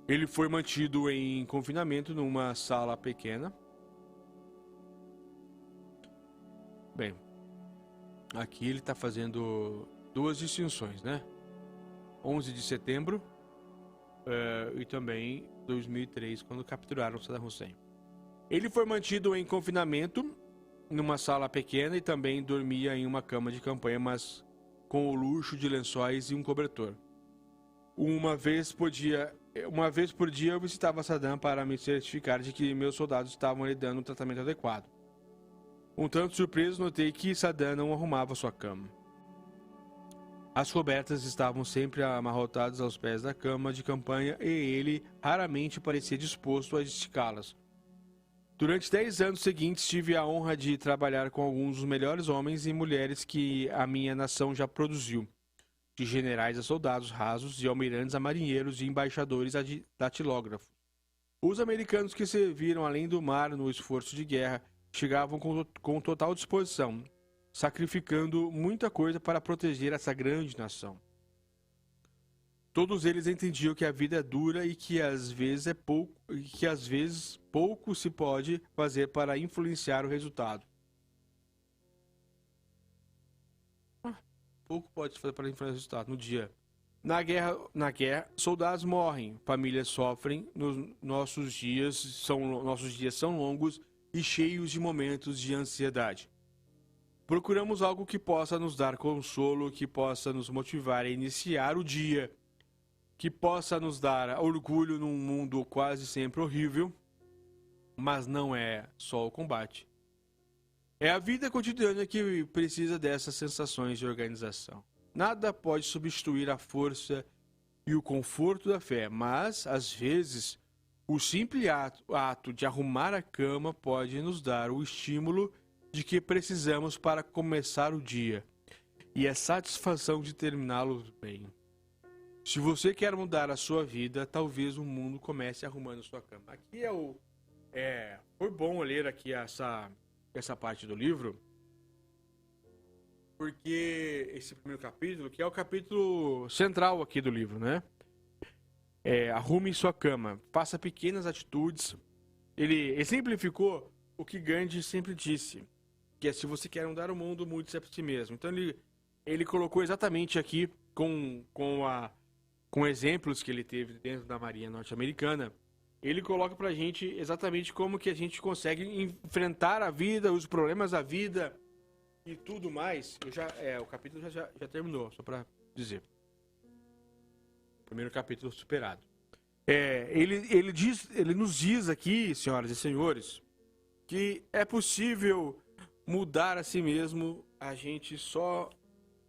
Ele foi mantido em confinamento numa sala pequena. Bem, aqui ele está fazendo 2 distinções, né? 11 de setembro e também 2003, quando capturaram Saddam Hussein. Ele foi mantido em confinamento numa sala pequena e também dormia em uma cama de campanha, mas com o luxo de lençóis e um cobertor. Uma vez por dia eu visitava Saddam para me certificar de que meus soldados estavam lhe dando um tratamento adequado. Um tanto surpreso, notei que Saddam não arrumava sua cama. As cobertas estavam sempre amarrotadas aos pés da cama de campanha e ele raramente parecia disposto a esticá-las. Durante 10 anos seguintes, tive a honra de trabalhar com alguns dos melhores homens e mulheres que a minha nação já produziu, de generais a soldados rasos, de almirantes a marinheiros e embaixadores a datilógrafos. Os americanos que serviram além do mar no esforço de guerra chegavam com total disposição, sacrificando muita coisa para proteger essa grande nação. Todos eles entendiam que a vida é dura e que às vezes pouco se pode fazer para influenciar o resultado. Pouco pode se fazer para influenciar o resultado no dia. Na guerra, soldados morrem, famílias sofrem. Nossos dias são longos e cheios de momentos de ansiedade. Procuramos algo que possa nos dar consolo, que possa nos motivar a iniciar o dia, que possa nos dar orgulho num mundo quase sempre horrível, mas não é só o combate. É a vida cotidiana que precisa dessas sensações de organização. Nada pode substituir a força e o conforto da fé, mas, às vezes, o simples ato de arrumar a cama pode nos dar o estímulo de que precisamos para começar o dia e a satisfação de terminá-lo bem. Se você quer mudar a sua vida, talvez o mundo comece arrumando sua cama. Aqui foi bom ler aqui essa parte do livro, porque esse primeiro capítulo, que é o capítulo central aqui do livro, né? Arrume sua cama, faça pequenas atitudes. Ele exemplificou o que Gandhi sempre disse, que é: se você quer mudar o mundo, mude-se a si mesmo. Então ele colocou exatamente aqui com exemplos que ele teve dentro da Marinha Norte-Americana. Ele coloca pra gente exatamente como que a gente consegue enfrentar a vida, os problemas da vida e tudo mais. O capítulo já terminou, só pra dizer. Primeiro capítulo superado. Ele nos diz aqui, senhoras e senhores, que é possível mudar a si mesmo a gente só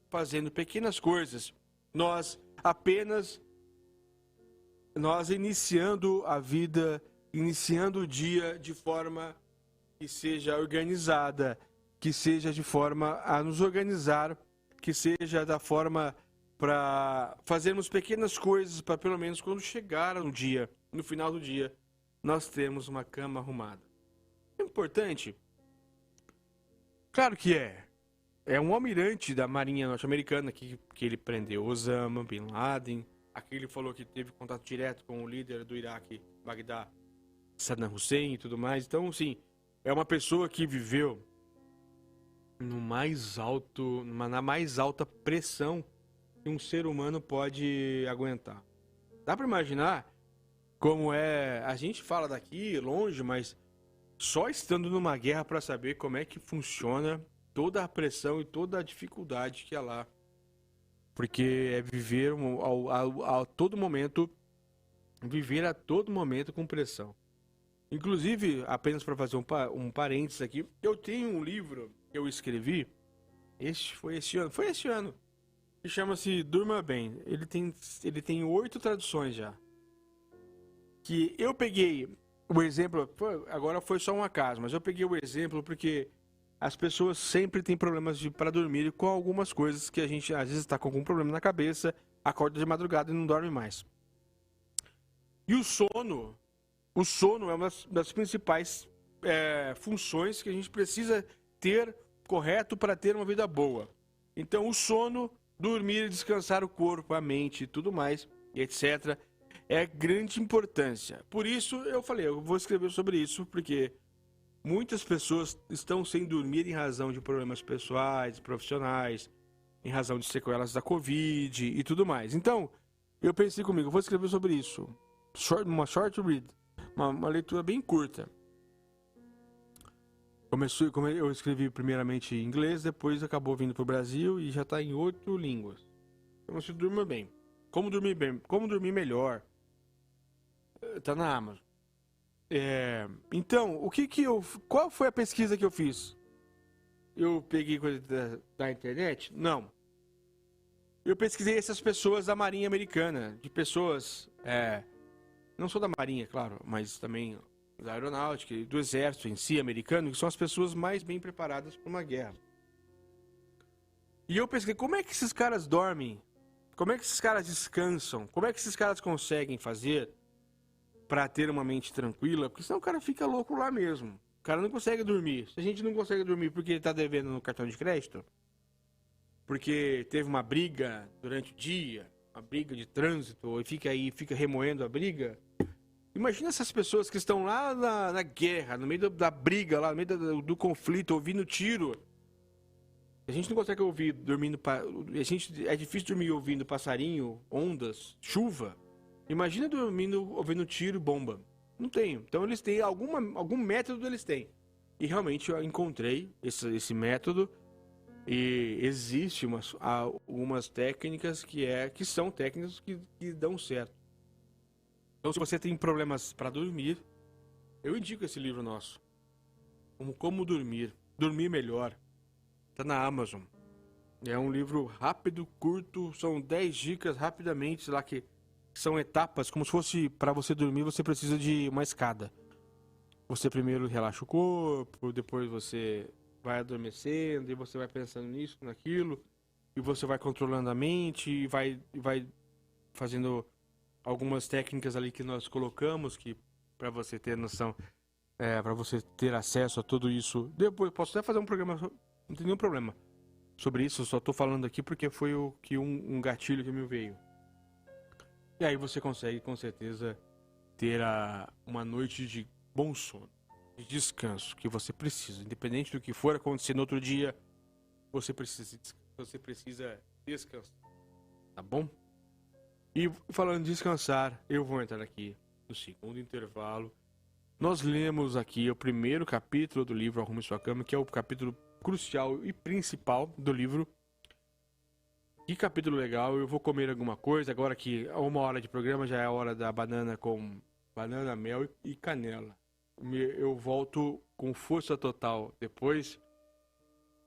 fazendo pequenas coisas. Nós iniciando a vida, iniciando o dia de forma que seja organizada, que seja de forma a nos organizar, que seja da forma para fazermos pequenas coisas para pelo menos quando chegar no final do dia, nós temos uma cama arrumada. É importante? Claro que é. É um almirante da Marinha Norte-Americana que ele prendeu Osama Bin Laden. Aqui ele falou que teve contato direto com o líder do Iraque, Bagdá, Saddam Hussein e tudo mais. Então, sim, é uma pessoa que viveu na mais alta pressão que um ser humano pode aguentar. Dá para imaginar como é... A gente fala daqui, longe, mas só estando numa guerra para saber como é que funciona toda a pressão e toda a dificuldade que é lá. Porque é viver a todo momento com pressão. Inclusive, apenas para fazer um parênteses aqui, eu tenho um livro que eu escrevi, foi esse ano, que chama-se Durma Bem. Ele tem 8 traduções já. Que eu peguei o exemplo, agora foi só um acaso, mas eu peguei o exemplo porque as pessoas sempre têm problemas para dormir com algumas coisas que a gente às vezes está com algum problema na cabeça, acorda de madrugada e não dorme mais. E o sono é uma das principais funções que a gente precisa ter correto para ter uma vida boa. Então o sono, dormir, descansar o corpo, a mente e tudo mais, e etc., é grande importância. Por isso eu falei, eu vou escrever sobre isso, porque muitas pessoas estão sem dormir em razão de problemas pessoais, profissionais, em razão de sequelas da Covid e tudo mais. Então, Eu pensei comigo, eu vou escrever sobre isso. Uma short read. Uma leitura bem curta. Eu escrevi primeiramente em inglês, depois acabou vindo pro Brasil e já tá em 8 línguas. Então você durma bem. Como dormir bem? Como dormir melhor? Tá na Amazon. Então, qual foi a pesquisa que eu fiz? Eu peguei coisa da internet? Não. Eu pesquisei essas pessoas da Marinha Americana, de pessoas, não só da Marinha, claro, mas também da Aeronáutica e do Exército em si americano, que são as pessoas mais bem preparadas para uma guerra. E eu pesquisei como é que esses caras dormem, como é que esses caras descansam, como é que esses caras conseguem fazer para ter uma mente tranquila, porque senão o cara fica louco lá mesmo. O cara não consegue dormir. Se a gente não consegue dormir porque ele tá devendo no cartão de crédito, porque teve uma briga durante o dia, uma briga de trânsito, e fica remoendo a briga. Imagina essas pessoas que estão lá na guerra, no meio da briga, lá no meio do conflito, ouvindo tiro. A gente não consegue ouvir dormindo. É difícil dormir ouvindo passarinho, ondas, chuva. Imagina dormindo ouvindo tiro, bomba. Não tem. Então eles têm algum método, eles têm. E realmente eu encontrei esse método. E existe algumas técnicas que são técnicas que dão certo. Então, se você tem problemas para dormir, eu indico esse livro nosso. Como dormir. Dormir melhor. Tá na Amazon. É um livro rápido, curto. São 10 dicas rapidamente lá que são etapas. Como se fosse para você dormir, você precisa de uma escada. Você primeiro relaxa o corpo, depois você vai adormecendo e você vai pensando nisso, naquilo. E você vai controlando a mente e vai fazendo algumas técnicas ali que nós colocamos que para você ter noção, para você ter acesso a tudo isso. Depois posso até fazer um programa, não tem nenhum problema sobre isso. Eu só tô falando aqui porque foi um gatilho que me veio. E aí você consegue com certeza ter uma noite de bom sono, de descanso que você precisa, independente do que for acontecer no outro dia, você precisa descansar, tá bom? E falando em descansar, eu vou entrar aqui no segundo intervalo. Nós lemos aqui o primeiro capítulo do livro Arrume Sua Cama, que é o capítulo crucial e principal do livro. Que capítulo legal, eu vou comer alguma coisa, agora que 1 hora de programa já é a hora da banana com banana, mel e canela. Eu volto com força total depois.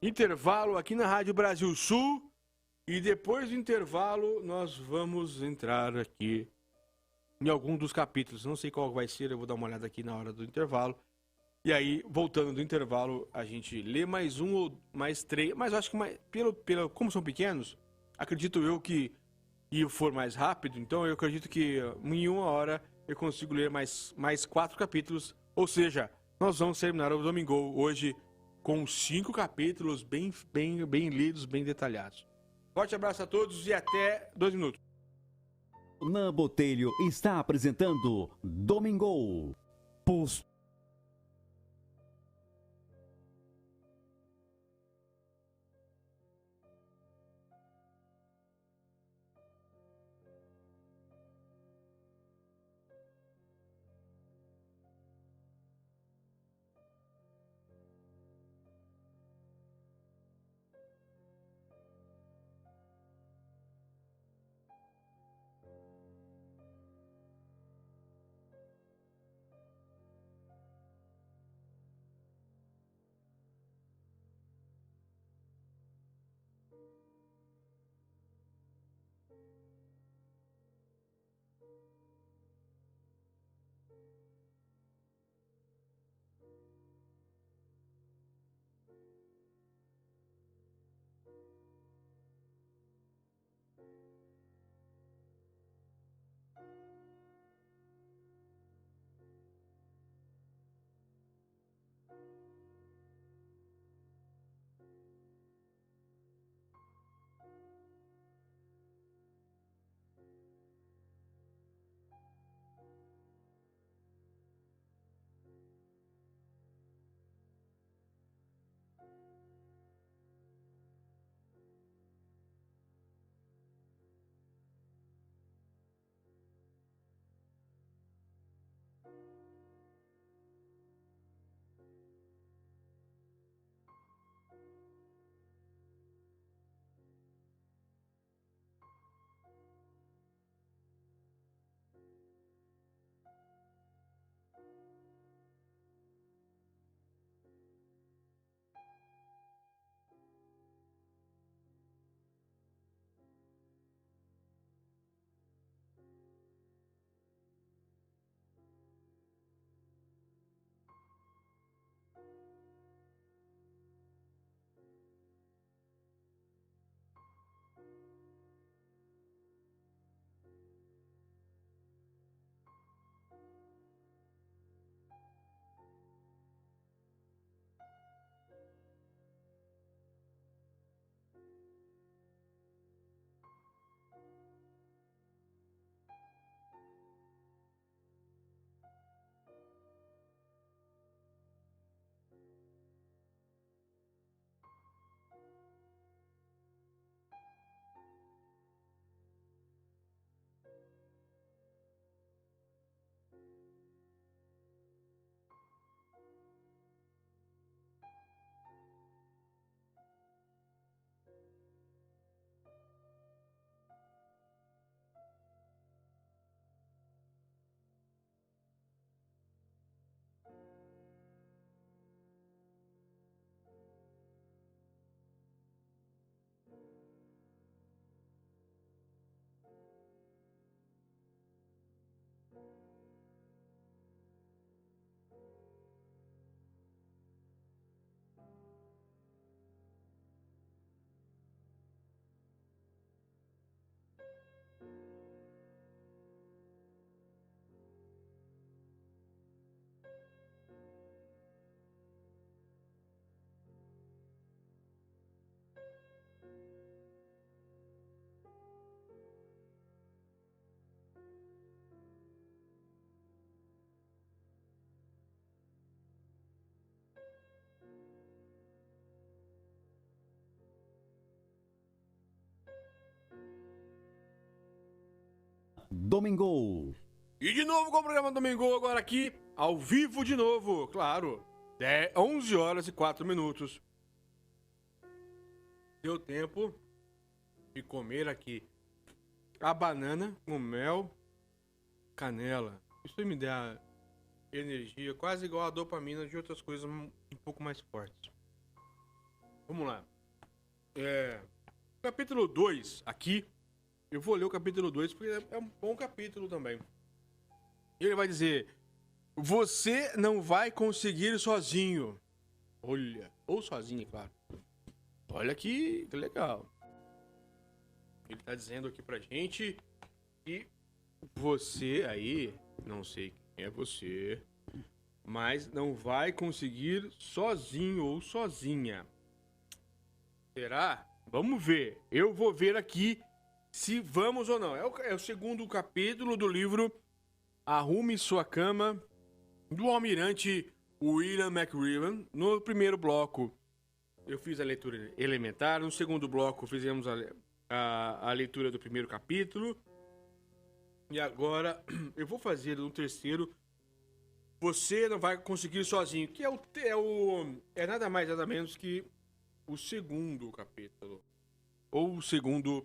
Intervalo aqui na Rádio Brasil Sul. E depois do intervalo, nós vamos entrar aqui em algum dos capítulos. Não sei qual vai ser, eu vou dar uma olhada aqui na hora do intervalo. E aí, voltando do intervalo, a gente lê mais um ou mais 3. Mas eu acho que como são pequenos, acredito eu que for mais rápido. Então eu acredito que em 1 hora eu consigo ler mais 4 capítulos. Ou seja, nós vamos terminar o Domingo hoje com 5 capítulos bem lidos, bem detalhados. Forte abraço a todos e até 2 minutos.
Nan Botelho está apresentando Domingo. Domingo.
E de novo com o programa Domingo, agora aqui, ao vivo de novo, claro. 11 horas e 4 minutos. Deu tempo de comer aqui a banana com mel, canela. Isso me dá energia, quase igual a dopamina de outras coisas um pouco mais fortes. Vamos lá. Capítulo 2, aqui. Eu vou ler o capítulo 2 porque é um bom capítulo também. Ele vai dizer: você não vai conseguir sozinho. Olha, ou sozinho, claro. Olha que legal. Ele tá dizendo aqui pra gente que você aí, não sei quem é você, mas não vai conseguir sozinho ou sozinha. Será? Vamos ver. Eu vou ver aqui se vamos ou não. É o segundo capítulo do livro Arrume Sua Cama, do almirante William McRaven. No primeiro bloco eu fiz a leitura elementar, no segundo bloco fizemos a leitura do primeiro capítulo, e agora eu vou fazer no terceiro, Você Não Vai Conseguir Sozinho, que é nada mais nada menos que o segundo capítulo, ou segunda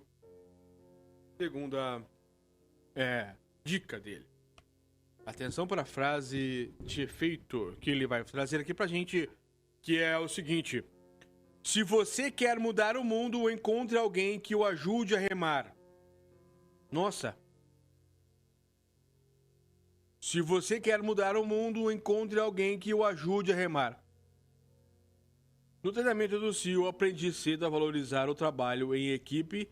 dica dele. Atenção para a frase de efeito que ele vai trazer aqui pra gente, que é o seguinte: se você quer mudar o mundo, encontre alguém que o ajude a remar. Nossa. Se você quer mudar o mundo, encontre alguém que o ajude a remar. No treinamento do CIO, aprendi cedo a valorizar o trabalho em equipe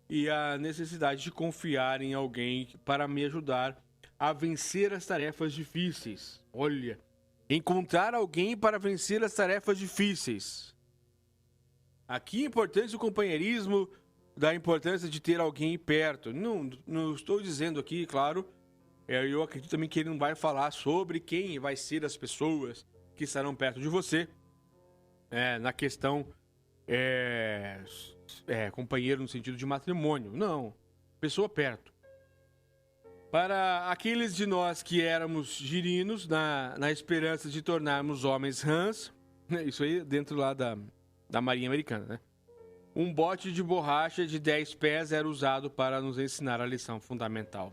e a necessidade de confiar em alguém para me ajudar a vencer as tarefas difíceis. Olha, encontrar alguém para vencer as tarefas difíceis. Aqui a importância do companheirismo, da importância de ter alguém perto. Não estou dizendo aqui, claro, eu acredito também que ele não vai falar sobre quem vai ser as pessoas que estarão perto de você. Na questão companheiro no sentido de matrimônio. Não, pessoa perto. Para aqueles de nós que éramos girinos, na esperança de tornarmos homens rãs, isso aí dentro lá da Marinha Americana, né? Um bote de borracha de 10 pés era usado para nos ensinar a lição fundamental.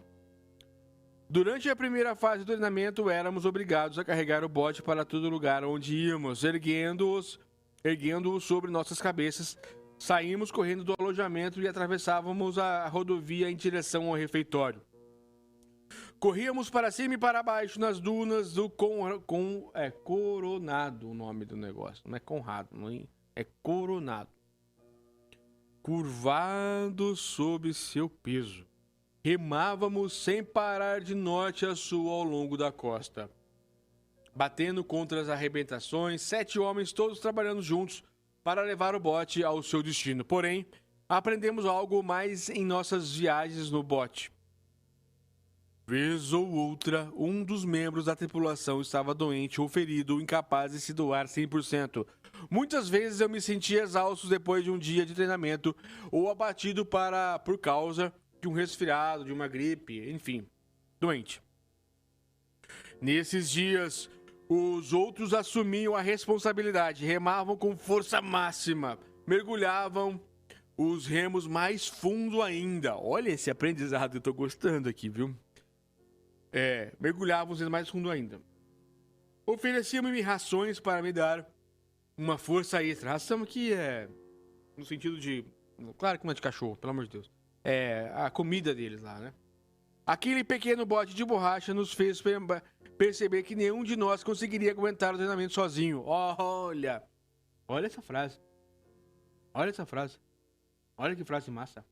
Durante a primeira fase do treinamento, éramos obrigados a carregar o bote para todo lugar onde íamos, erguendo-o sobre nossas cabeças. Saímos correndo do alojamento e atravessávamos a rodovia em direção ao refeitório. Corríamos para cima e para baixo nas dunas do Coronado, o nome do negócio. Não é Conrado, é Coronado. Curvados sob seu peso. Remávamos sem parar de norte a sul ao longo da costa. Batendo contra as arrebentações, 7 homens todos trabalhando juntos para levar o bote ao seu destino. Porém, aprendemos algo mais em nossas viagens no bote. Vez ou outra, um dos membros da tripulação estava doente ou ferido, incapaz de se doar 100%. Muitas vezes eu me sentia exausto depois de um dia de treinamento ou abatido por causa de um resfriado, de uma gripe, enfim, doente. Nesses dias, os outros assumiam a responsabilidade, remavam com força máxima, mergulhavam os remos mais fundo ainda. Olha esse aprendizado, eu tô gostando aqui, viu? Mergulhavam os remos mais fundo ainda. Ofereciam-me rações para me dar uma força extra. Ração aqui no sentido de... Claro que não é de cachorro, pelo amor de Deus. A comida deles lá, né? Aquele pequeno bote de borracha nos fez perceber que nenhum de nós conseguiria aguentar o treinamento sozinho. Olha essa frase. Olha essa frase. Olha que frase massa.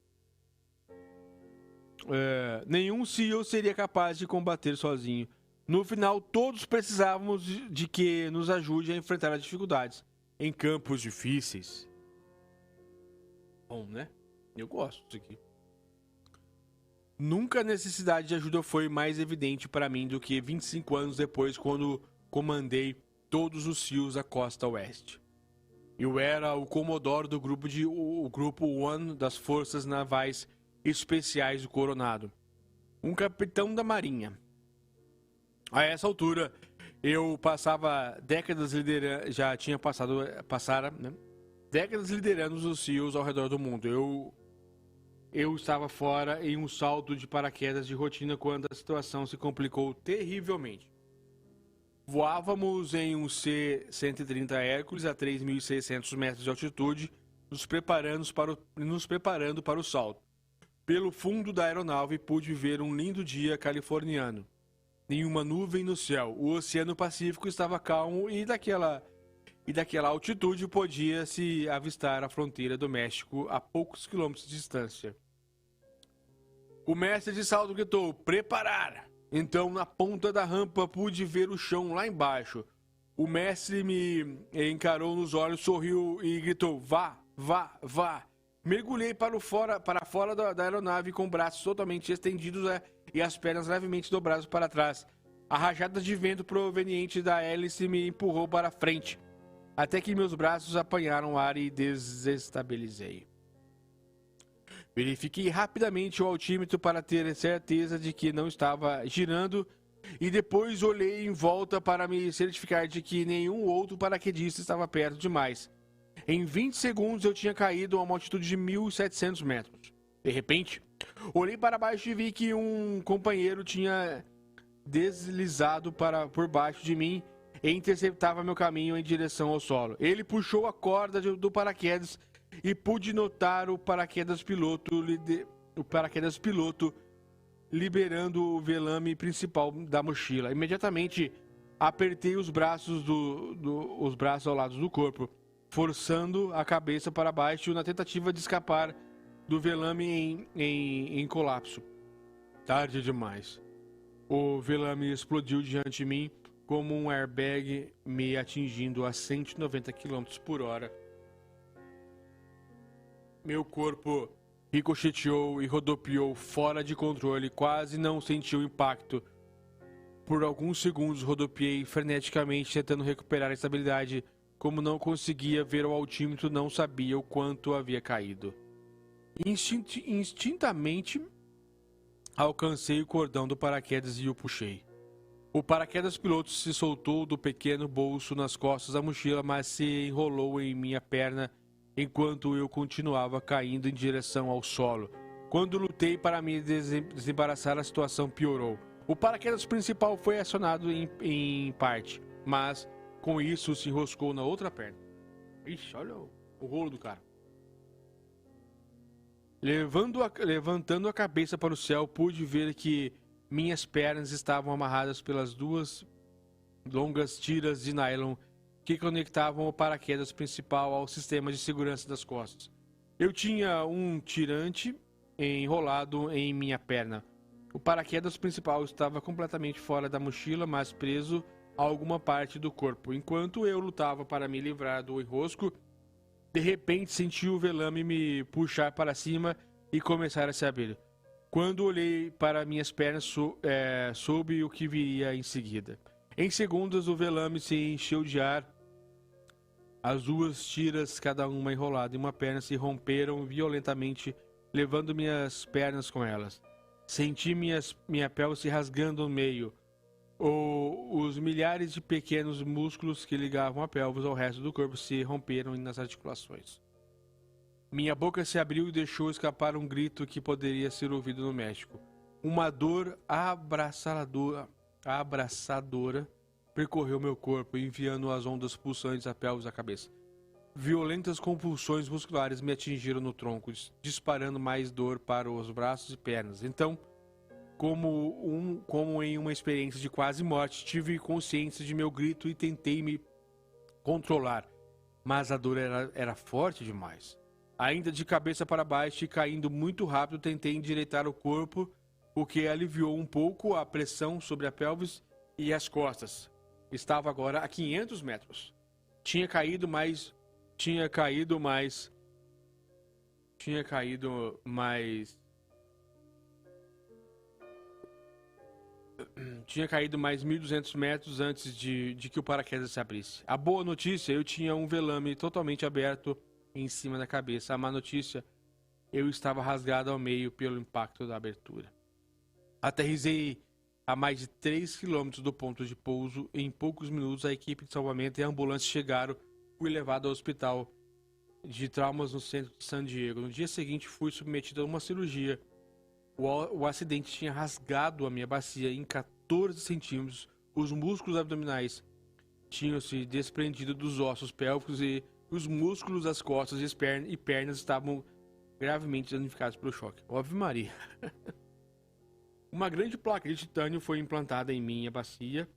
Nenhum CEO seria capaz de combater sozinho. No final, todos precisávamos de que nos ajude a enfrentar as dificuldades em campos difíceis. Bom, né? Eu gosto disso aqui. Nunca a necessidade de ajuda foi mais evidente para mim do que 25 anos depois, quando comandei todos os SEALs da costa oeste. Eu era o comodoro do grupo One das Forças Navais Especiais do Coronado.
um capitão da marinha. A essa altura, eu passava décadas liderando, já tinha passaram, né? Décadas liderando os SEALs ao redor do mundo. Eu estava fora em um salto de paraquedas de rotina quando a situação se complicou terrivelmente. Voávamos em um C-130 Hércules a 3.600 metros de altitude, nos preparando para o salto. Pelo fundo da aeronave pude ver um lindo dia californiano. Nenhuma nuvem no céu. O Oceano Pacífico estava calmo e daquela altitude podia-se avistar a fronteira do México a poucos quilômetros de distância. O mestre de salto gritou: "Preparar!" Então, na ponta da rampa, pude ver o chão lá embaixo. O mestre me encarou nos olhos, sorriu e gritou: "Vá, vá, vá!" Mergulhei para fora da aeronave com braços totalmente estendidos e as pernas levemente dobradas para trás. A rajada de vento proveniente da hélice me empurrou para frente, até que meus braços apanharam ar e desestabilizei. Verifiquei rapidamente o altímetro para ter certeza de que não estava girando e depois olhei em volta para me certificar de que nenhum outro paraquedista estava perto demais. Em 20 segundos eu tinha caído a uma altitude de 1.700 metros. De repente, olhei para baixo e vi que um companheiro tinha deslizado por baixo de mim e interceptava meu caminho em direção ao solo. Ele puxou a corda do paraquedas e pude notar o paraquedas piloto liberando o velame principal da mochila. Imediatamente apertei os braços os braços ao lado do corpo, forçando a cabeça para baixo na tentativa de escapar do velame em colapso. Tarde demais. O velame explodiu diante de mim como um airbag, me atingindo a 190 km por hora. Meu corpo ricocheteou e rodopiou fora de controle, quase não senti o impacto. Por alguns segundos rodopiei freneticamente tentando recuperar a estabilidade. Como não conseguia ver o altímetro, não sabia o quanto havia caído. Instintamente alcancei o cordão do paraquedas e o puxei. O paraquedas piloto se soltou do pequeno bolso nas costas da mochila, mas se enrolou em minha perna enquanto eu continuava caindo em direção ao solo. Quando lutei para me desembaraçar, a situação piorou. O paraquedas principal foi acionado em parte, mas com isso se enroscou na outra perna. Ixi, olha o rolo do cara. Levantando a cabeça para o céu, pude ver que minhas pernas estavam amarradas pelas duas longas tiras de nylon que conectavam o paraquedas principal ao sistema de segurança das costas. Eu tinha um tirante enrolado em minha perna. O paraquedas principal estava completamente fora da mochila, mas preso a alguma parte do corpo. Enquanto eu lutava para me livrar do enrosco, de repente senti o velame me puxar para cima e começar a se abrir. Quando olhei para minhas pernas, soube o que viria em seguida. Em segundos, o velame se encheu de ar. As duas tiras, cada uma enrolada em uma perna, se romperam violentamente, levando minhas pernas com elas. Senti minha pele se rasgando no meio. Os milhares de pequenos músculos que ligavam a pelvis ao resto do corpo se romperam nas articulações. Minha boca se abriu e deixou escapar um grito que poderia ser ouvido no México. Uma dor abraçadora percorreu meu corpo, enviando as ondas pulsantes à pelvis à cabeça. Violentas compulsões musculares me atingiram no tronco, disparando mais dor para os braços e pernas. Então, como em uma experiência de quase morte, tive consciência de meu grito e tentei me controlar. Mas a dor era forte demais. Ainda de cabeça para baixo e caindo muito rápido, tentei endireitar o corpo, o que aliviou um pouco a pressão sobre a pelvis e as costas. Estava agora a 500 metros. Tinha caído mais de 1.200 metros antes de que o paraquedas se abrisse. A boa notícia, eu tinha um velame totalmente aberto em cima da cabeça. A má notícia, eu estava rasgado ao meio pelo impacto da abertura. Aterrissei a mais de 3 quilômetros do ponto de pouso. Em poucos minutos, a equipe de salvamento e a ambulância chegaram. Fui levado ao hospital de traumas no centro de San Diego. No dia seguinte, fui submetido a uma cirurgia. O acidente tinha rasgado a minha bacia em 14 centímetros. Os músculos abdominais tinham se desprendido dos ossos pélvicos e os músculos das costas e pernas estavam gravemente danificados pelo choque. Óbvio, Maria. Uma grande placa de titânio foi implantada em minha bacia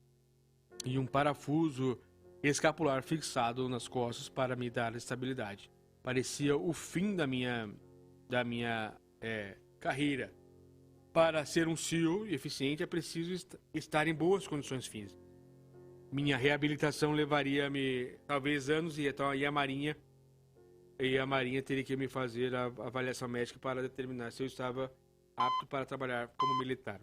e um parafuso escapular fixado nas costas para me dar estabilidade. Parecia o fim da minha carreira. Para ser um CEO eficiente é preciso estar em boas condições físicas. Minha reabilitação levaria-me talvez anos e a Marinha teria que me fazer a avaliação médica para determinar se eu estava apto para trabalhar como militar.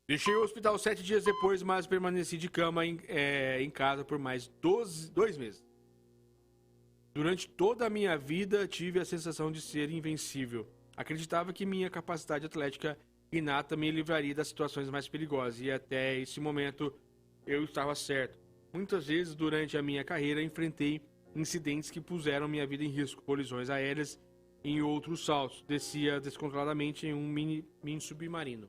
Deixei o hospital 7 dias depois, mas permaneci de cama em casa por mais 2 meses. Durante toda a minha vida, tive a sensação de ser invencível. Acreditava que minha capacidade atlética inata me livraria das situações mais perigosas, e até esse momento eu estava certo. Muitas vezes durante a minha carreira enfrentei incidentes que puseram minha vida em risco, colisões aéreas em outros saltos, descia descontroladamente em um mini submarino.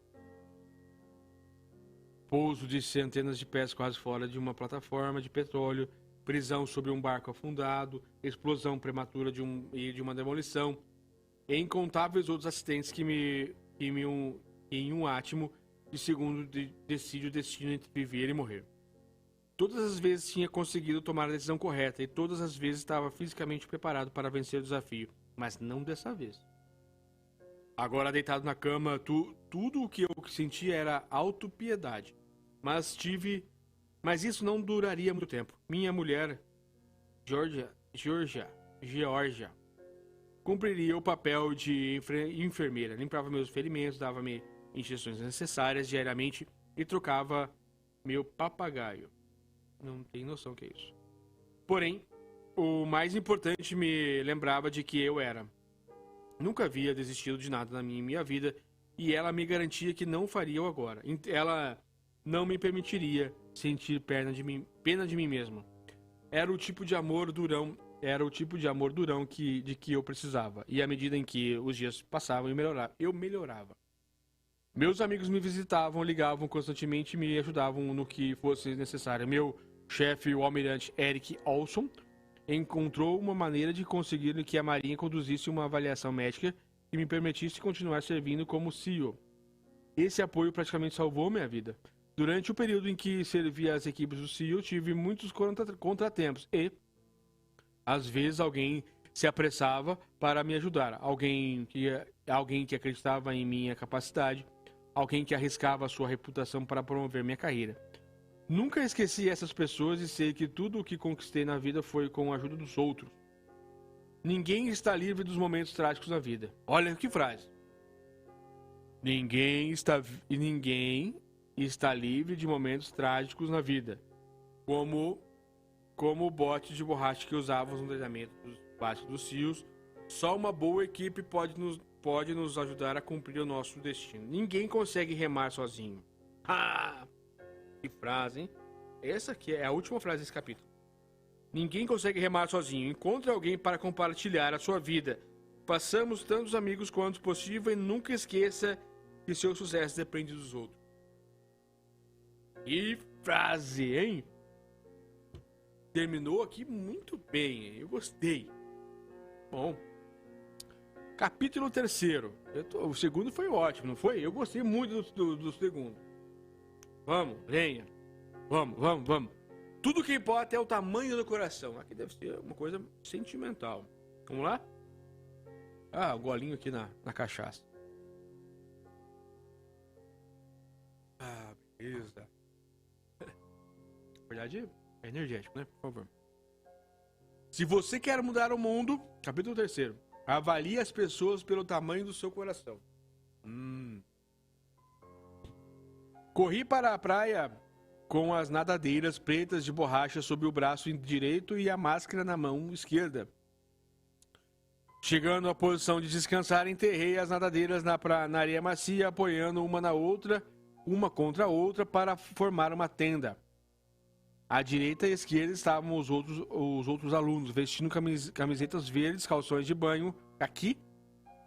Pouso de centenas de pés quase fora de uma plataforma de petróleo, prisão sobre um barco afundado, explosão prematura de uma demolição, e incontáveis outros acidentes que em um átimo de segundo decide o destino entre viver e morrer. Todas as vezes tinha conseguido tomar a decisão correta e todas as vezes estava fisicamente preparado para vencer o desafio, mas não dessa vez. Agora deitado na cama, tudo o que eu sentia era autopiedade, mas isso não duraria muito tempo. Minha mulher, Georgia, cumpriria o papel de enfermeira, limpava meus ferimentos, dava-me injeções necessárias diariamente e trocava meu papagaio. Não tem noção o que é isso. Porém, o mais importante me lembrava de que eu era. Nunca havia desistido de nada na minha vida e ela me garantia que não faria o agora. Ela não me permitiria sentir pena de mim mesmo. Era o tipo de amor durão de que eu precisava. E à medida em que os dias passavam, eu melhorava. Meus amigos me visitavam, ligavam constantemente e me ajudavam no que fosse necessário. Meu chefe, o almirante Eric Olson, encontrou uma maneira de conseguir que a Marinha conduzisse uma avaliação médica que me permitisse continuar servindo como CEO. Esse apoio praticamente salvou minha vida. Durante o período em que servia as equipes do CEO, tive muitos contratempos e, às vezes, alguém se apressava para me ajudar. Alguém que acreditava em minha capacidade, alguém que arriscava a sua reputação para promover minha carreira. Nunca esqueci essas pessoas e sei que tudo o que conquistei na vida foi com a ajuda dos outros. Ninguém está livre dos momentos trágicos na vida. Olha que frase. Ninguém está livre de momentos trágicos na vida. Como o bote de borracha que usávamos no treinamento dos bates dos CIOs. Só uma boa equipe pode nos ajudar a cumprir o nosso destino. Ninguém consegue remar sozinho. Ah! Que frase, hein? Essa aqui é a última frase desse capítulo. Ninguém consegue remar sozinho. Encontre alguém para compartilhar a sua vida. Façamos tantos amigos quanto possível e nunca esqueça que seu sucesso depende dos outros. Que frase, hein? Terminou aqui muito bem, hein? Eu gostei. Bom, capítulo 3º. O segundo foi ótimo, não foi? Eu gostei muito do segundo. Vamos, lenha. Vamos. Tudo que importa é o tamanho do coração. Aqui deve ser uma coisa sentimental. Vamos lá? Ah, o golinho aqui na cachaça. Ah, beleza. Na verdade, é energético, né? Por favor. Se você quer mudar o mundo, capítulo 3º. Avalie as pessoas pelo tamanho do seu coração. Corri para a praia com as nadadeiras pretas de borracha sob o braço direito e a máscara na mão esquerda. Chegando à posição de descansar, enterrei as nadadeiras na areia macia, apoiando uma contra a outra, para formar uma tenda. À direita e à esquerda estavam os outros alunos, vestindo camisetas verdes, calções de banho, caqui,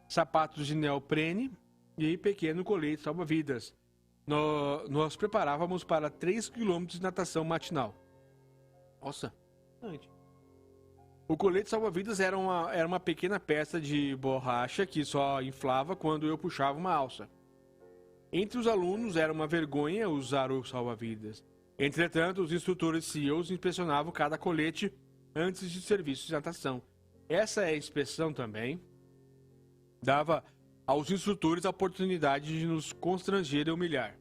sapatos de neoprene e pequeno colete salva-vidas. Nós preparávamos para 3 km de natação matinal. Nossa, o colete salva-vidas era uma pequena peça de borracha que só inflava quando eu puxava uma alça. Entre os alunos era uma vergonha usar o salva-vidas. Entretanto, os instrutores CEOs inspecionavam cada colete antes de serviços de natação. Essa inspeção também dava aos instrutores a oportunidade de nos constranger e humilhar.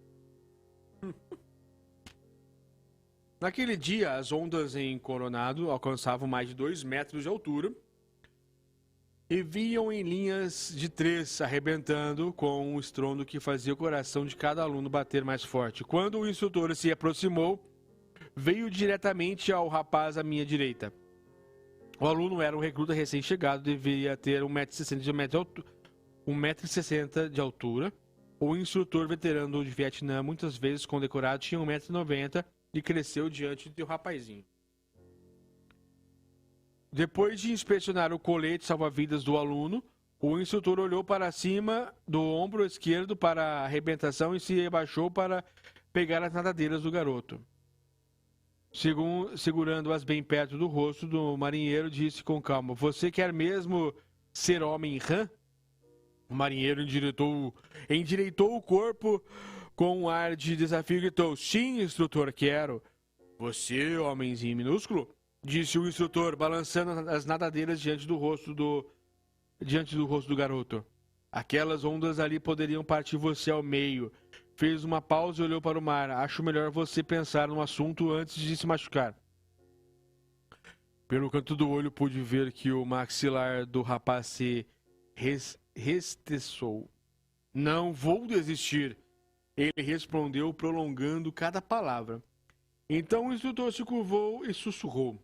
Naquele dia, as ondas em Coronado alcançavam mais de 2 metros de altura e vinham em linhas de 3, arrebentando com um estrondo que fazia o coração de cada aluno bater mais forte. Quando o instrutor se aproximou, veio diretamente ao rapaz à minha direita. O aluno era um recruta recém-chegado, deveria ter 1,60 m de altura. O instrutor veterano de Vietnã, muitas vezes condecorado, tinha 1,90 m e cresceu diante do rapazinho. Depois de inspecionar o colete salva-vidas do aluno, o instrutor olhou para cima do ombro esquerdo para a arrebentação e se abaixou para pegar as nadadeiras do garoto. Segurando-as bem perto do rosto do marinheiro, disse com calma: "Você quer mesmo ser homem rã?" O marinheiro endireitou o corpo com um ar de desafio e gritou: "Sim, instrutor, quero." "Você, homenzinho minúsculo?" disse o instrutor, balançando as nadadeiras diante do rosto do garoto. "Aquelas ondas ali poderiam partir você ao meio." Fez uma pausa e olhou para o mar. "Acho melhor você pensar no assunto antes de se machucar." Pelo canto do olho pude ver que o maxilar do rapaz se resteçou. "Não vou desistir," ele respondeu, prolongando cada palavra. Então o instrutor se curvou e sussurrou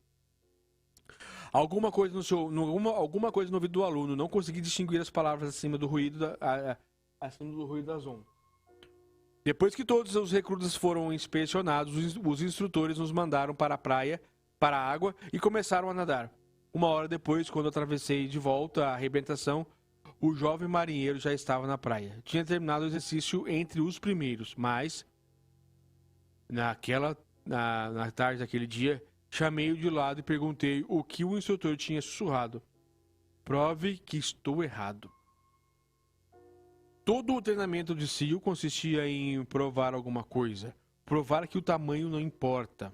alguma coisa no ouvido do aluno. Não consegui distinguir as palavras acima do ruído das ondas. Depois que todos os recrutas foram inspecionados, os instrutores nos mandaram para a praia, para a água, e começaram a nadar. 1 hora depois, quando atravessei de volta a arrebentação, o jovem marinheiro já estava na praia. Tinha terminado o exercício entre os primeiros, mas na tarde daquele dia, chamei-o de lado e perguntei o que o instrutor tinha sussurrado. "Prove que estou errado." Todo o treinamento de SEAL consistia em provar alguma coisa. Provar que o tamanho não importa.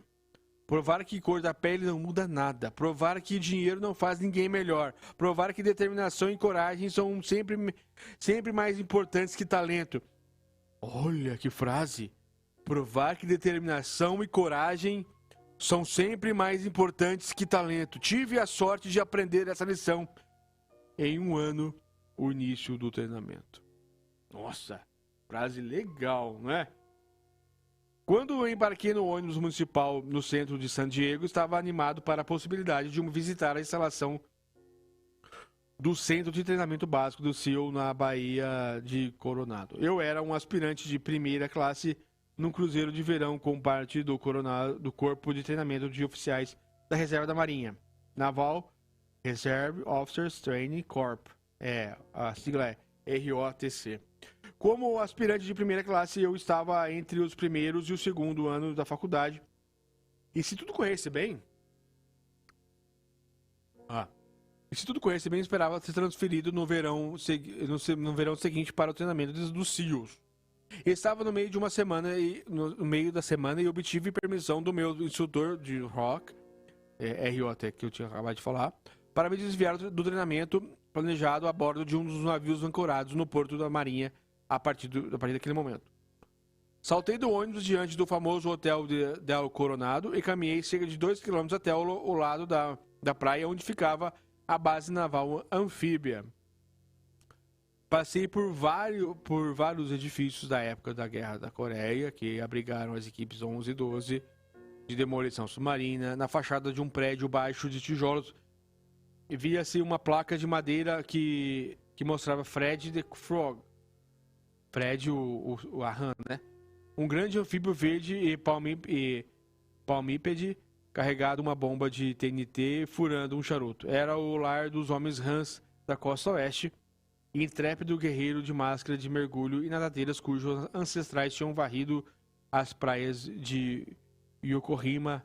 Provar que a cor da pele não muda nada. Provar que dinheiro não faz ninguém melhor. Provar que determinação e coragem são sempre mais importantes que talento. Olha que frase! Provar que determinação e coragem são sempre mais importantes que talento. Tive a sorte de aprender essa lição em 1 ano, o início do treinamento. Nossa, frase legal, não é? Quando eu embarquei no ônibus municipal no centro de San Diego, estava animado para a possibilidade de visitar a instalação do Centro de Treinamento Básico do SEAL na Baía de Coronado. Eu era um aspirante de primeira classe num cruzeiro de verão com parte do Corpo de Treinamento de Oficiais da Reserva da Marinha, Naval Reserve Officers Training Corp. A sigla é ROTC. Como aspirante de primeira classe, eu estava entre os primeiros e o segundo ano da faculdade. E se tudo corresse bem... esperava ser transferido no verão seguinte para o treinamento dos SEALs. Estava no meio da semana e obtive permissão do meu instrutor de ROT, que eu tinha acabado de falar, para me desviar do treinamento planejado a bordo de um dos navios ancorados no porto da Marinha a partir daquele momento. Saltei do ônibus diante do famoso hotel Del Coronado e caminhei cerca de 2 km até o lado da praia onde ficava a base naval anfíbia. Passei por vários edifícios da época da Guerra da Coreia, que abrigaram as equipes 11 e 12 de demolição submarina, na fachada de um prédio baixo de tijolos. via-se uma placa de madeira que mostrava Fred the Frog. Fred, a rã, né? Um grande anfíbio verde e palmípede carregado uma bomba de TNT furando um charuto. Era o lar dos homens rãs da costa oeste, intrépido guerreiro de máscara de mergulho e nadadeiras cujos ancestrais tinham varrido as praias de Yokohama,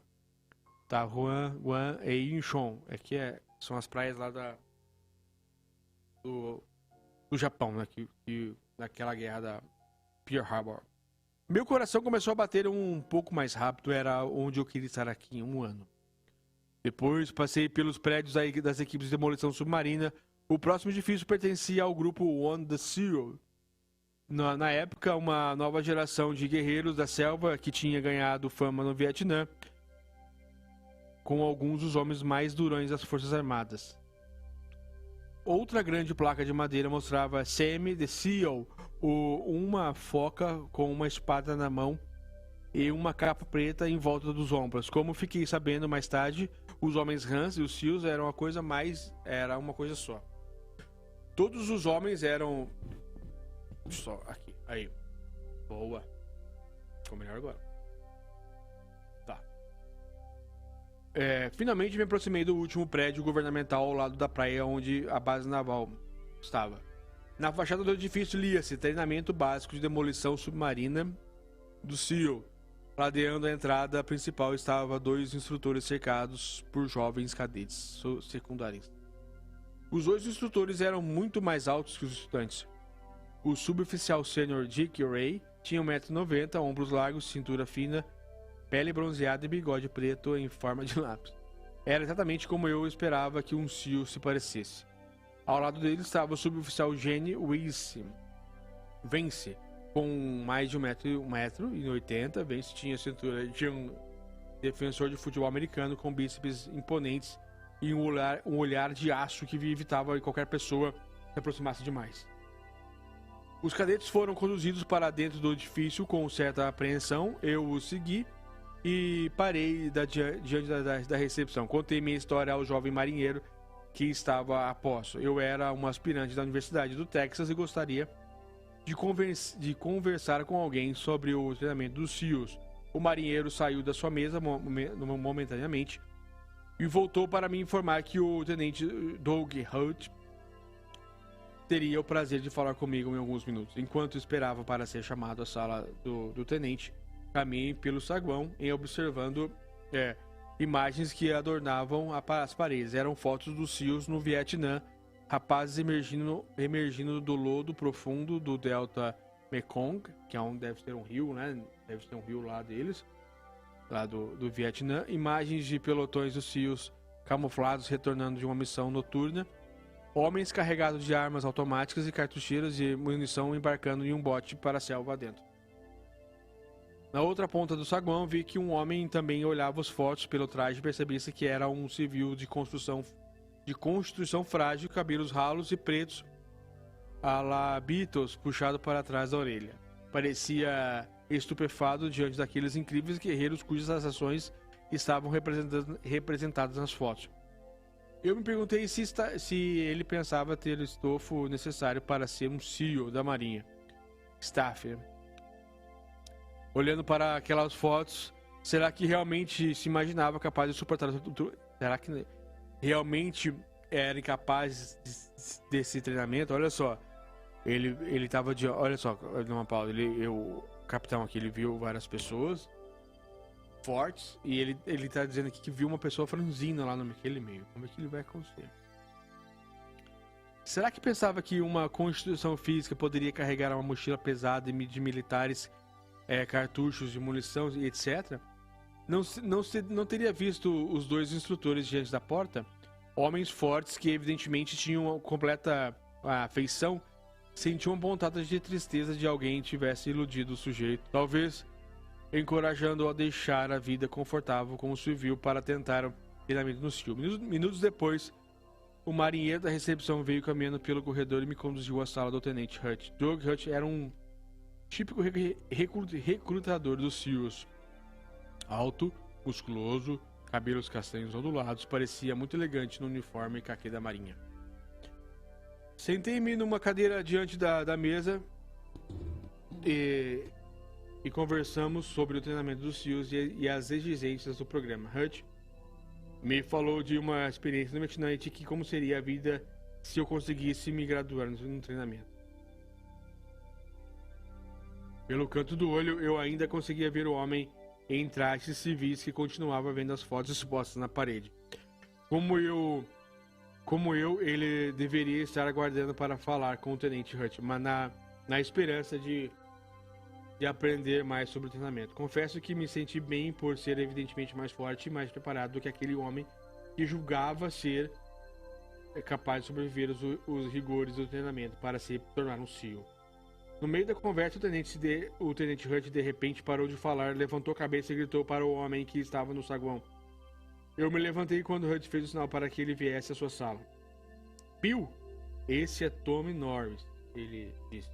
Tahuan, Guam e Incheon. São as praias lá do Japão, né? Daquela guerra da Pearl Harbor. Meu coração começou a bater um pouco mais rápido, era onde eu queria estar aqui em um ano. Depois passei pelos prédios das equipes de demolição submarina. O próximo edifício pertencia ao grupo One the Zero. Na época, uma nova geração de guerreiros da selva que tinha ganhado fama no Vietnã, com alguns dos homens mais durões das Forças Armadas. Outra grande placa de madeira mostrava Sammy the Seal, uma foca com uma espada na mão e uma capa preta em volta dos ombros. Como fiquei sabendo mais tarde, os homens Hans e os Seals eram uma coisa só. Todos os homens eram só aqui. Aí. Boa. Ficou melhor agora. Tá. Finalmente me aproximei do último prédio governamental ao lado da praia onde a base naval estava. Na fachada do edifício lia-se treinamento básico de demolição submarina do SEAL. Ladeando a entrada principal estava 2 instrutores cercados por jovens cadetes secundaristas. Os 2 instrutores eram muito mais altos que os estudantes. O suboficial sênior Dick Ray tinha 1,90 m, ombros largos, cintura fina, pele bronzeada e bigode preto em forma de lápis. Era exatamente como eu esperava que um SEAL se parecesse. Ao lado dele estava o suboficial Gene Vance, com mais de 1,80 m. Vance tinha a cintura de um defensor de futebol americano com bíceps imponentes e um olhar de aço que evitava que qualquer pessoa se aproximasse demais. Os cadetes foram conduzidos para dentro do edifício com certa apreensão. Eu os segui e parei diante da recepção. Contei minha história ao jovem marinheiro que estava a posto. Eu era um aspirante da Universidade do Texas e gostaria de conversar com alguém sobre o treinamento dos SEALs. O marinheiro saiu da sua mesa momentaneamente e voltou para me informar que o tenente Doug Holt teria o prazer de falar comigo em alguns minutos. Enquanto esperava para ser chamado à sala do tenente, caminhei pelo saguão e observando imagens que adornavam as paredes. Eram fotos dos SEALs no Vietnã, rapazes emergindo do lodo profundo do delta Mekong, que deve ter um rio, né? Deve ter um rio lá deles, lá do Vietnã. Imagens de pelotões dos SEALs camuflados retornando de uma missão noturna. Homens carregados de armas automáticas e cartucheiras e munição embarcando em um bote para a selva adentro. Na outra ponta do saguão, vi que um homem também olhava as fotos pelo traje e percebi-se que era um civil de constituição frágil, cabelos ralos e pretos, a la Beatles, puxado para trás da orelha. Parecia estupefado diante daqueles incríveis guerreiros cujas ações estavam representadas nas fotos. Eu me perguntei se ele pensava ter o estofo necessário para ser um SEAL da Marinha. Staff. Olhando para aquelas fotos, será que realmente se imaginava capaz de suportar tudo? Será que realmente era incapaz desse treinamento? Olha só, ele tava de... Olha só, numa pausa, o capitão aqui, ele viu várias pessoas fortes e ele tá dizendo aqui que viu uma pessoa franzina lá naquele meio. Como é que ele vai acontecer? Será que pensava que uma constituição física poderia carregar uma mochila pesada de militares, cartuchos de munição e etc? Não teria visto os 2 instrutores diante da porta? Homens fortes que evidentemente tinham uma completa afeição, sentiam uma pontada de tristeza de alguém tivesse iludido o sujeito, talvez encorajando-o a deixar a vida confortável como civil para tentar o treinamento no SEAL. Minutos depois, o marinheiro da recepção veio caminhando pelo corredor e me conduziu à sala do tenente Hut. Doug Hut era um típico recrutador dos SEALs. Alto, musculoso, cabelos castanhos ondulados, parecia muito elegante no uniforme caquê da marinha. Sentei-me numa cadeira diante da mesa e conversamos sobre o treinamento dos SEALs e as exigências do programa. Hutch me falou de uma experiência no Vietnã e de que como seria a vida se eu conseguisse me graduar no treinamento. Pelo canto do olho, eu ainda conseguia ver o homem em trajes civis que continuava vendo as fotos expostas na parede. Como eu, ele deveria estar aguardando para falar com o Tenente Hutch, mas na esperança de aprender mais sobre o treinamento. Confesso que me senti bem por ser evidentemente mais forte e mais preparado do que aquele homem que julgava ser capaz de sobreviver os rigores do treinamento para se tornar um SEAL. No meio da conversa, o Tenente Hutch de repente parou de falar, levantou a cabeça e gritou para o homem que estava no saguão. Eu me levantei quando Hutch fez o sinal para que ele viesse à sua sala. Bill, esse é Tommy Norris, ele disse,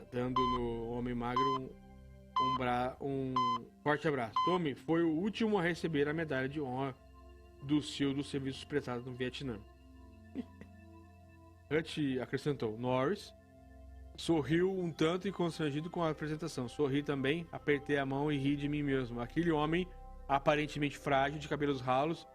dando no homem magro um forte abraço. Tommy foi o último a receber a medalha de honra do SEAL dos serviços prestados no Vietnã. Hutch acrescentou, Norris sorriu um tanto e constrangido com a apresentação. Sorri também, apertei a mão e ri de mim mesmo. Aquele homem, aparentemente frágil, de cabelos ralos,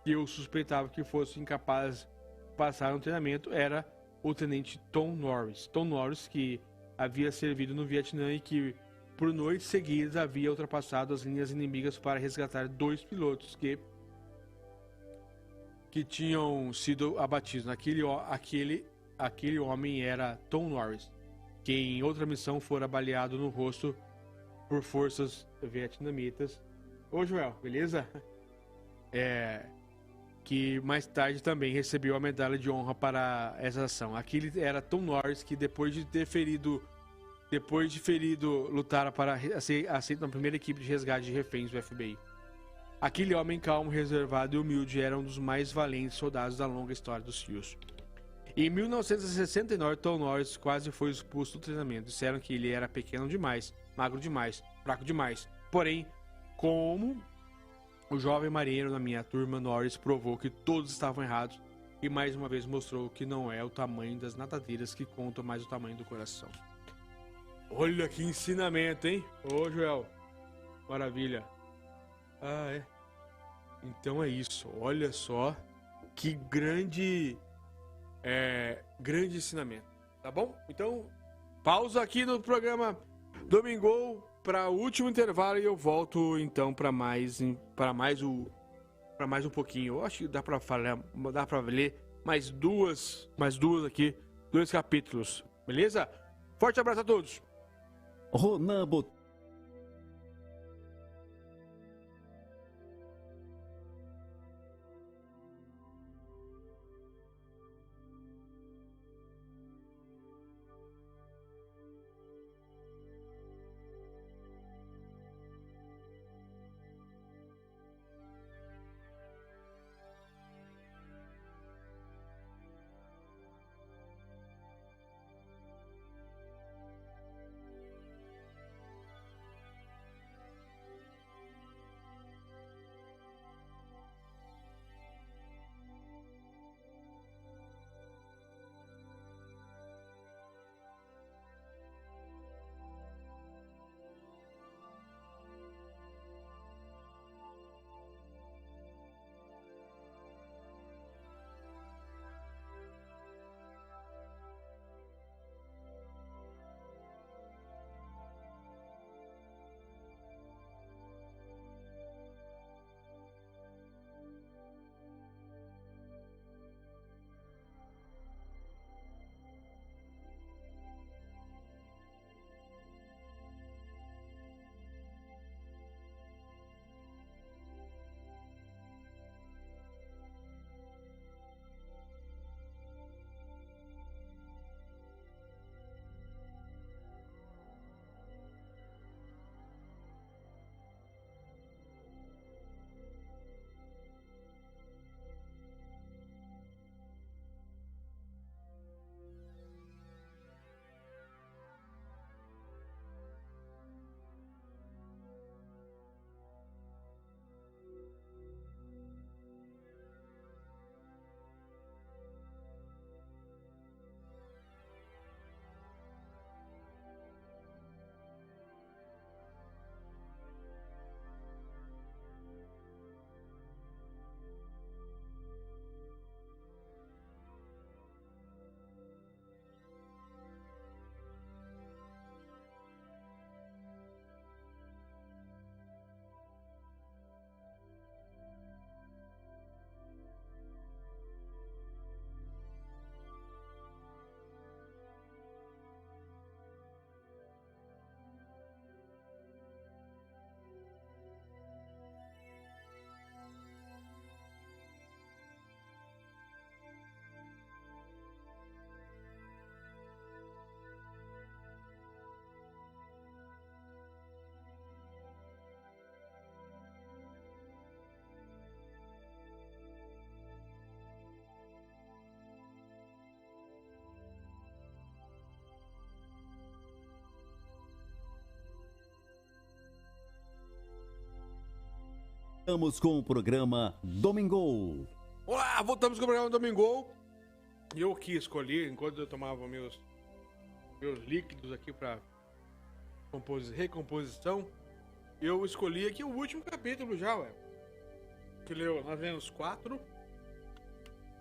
que eu suspeitava que fosse incapaz de passar um treinamento, era o tenente Tom Norris. Tom Norris, que havia servido no Vietnã e que, por noites seguidas, havia ultrapassado as linhas inimigas para resgatar 2 pilotos que tinham sido abatidos. Aquele homem era Tom Norris, que em outra missão fora baleado no rosto por forças vietnamitas. Ô Joel, beleza? Que mais tarde também recebeu a medalha de honra para essa ação. Aquele era Tom Norris, que depois de ferido, lutara para ser aceito na primeira equipe de resgate de reféns do FBI. Aquele homem calmo, reservado e humilde era um dos mais valentes soldados da longa história dos SEALs. Em 1969, Tom Norris quase foi expulso do treinamento. Disseram que ele era pequeno demais, magro demais, fraco demais. Porém, como o jovem marinheiro da minha turma, Norris provou que todos estavam errados e mais uma vez mostrou que não é o tamanho das nadadeiras que conta, mas o tamanho do coração. Olha que ensinamento, hein? Ô, Joel. Maravilha. Ah, é. Então é isso. Olha só que grande ensinamento. Tá bom? Então, pausa aqui no programa Domingo para o último intervalo e eu volto então para mais um pouquinho. Eu acho que dá para ler mais duas aqui, 2 capítulos. Beleza? Forte abraço a todos.
Ronan Botelho. Estamos com o programa Domingo.
Olá, voltamos com o programa Domingo. E eu aqui escolhi, enquanto eu tomava meus líquidos aqui para recomposição, eu escolhi aqui o último capítulo já, ué. Que nós lemos 4.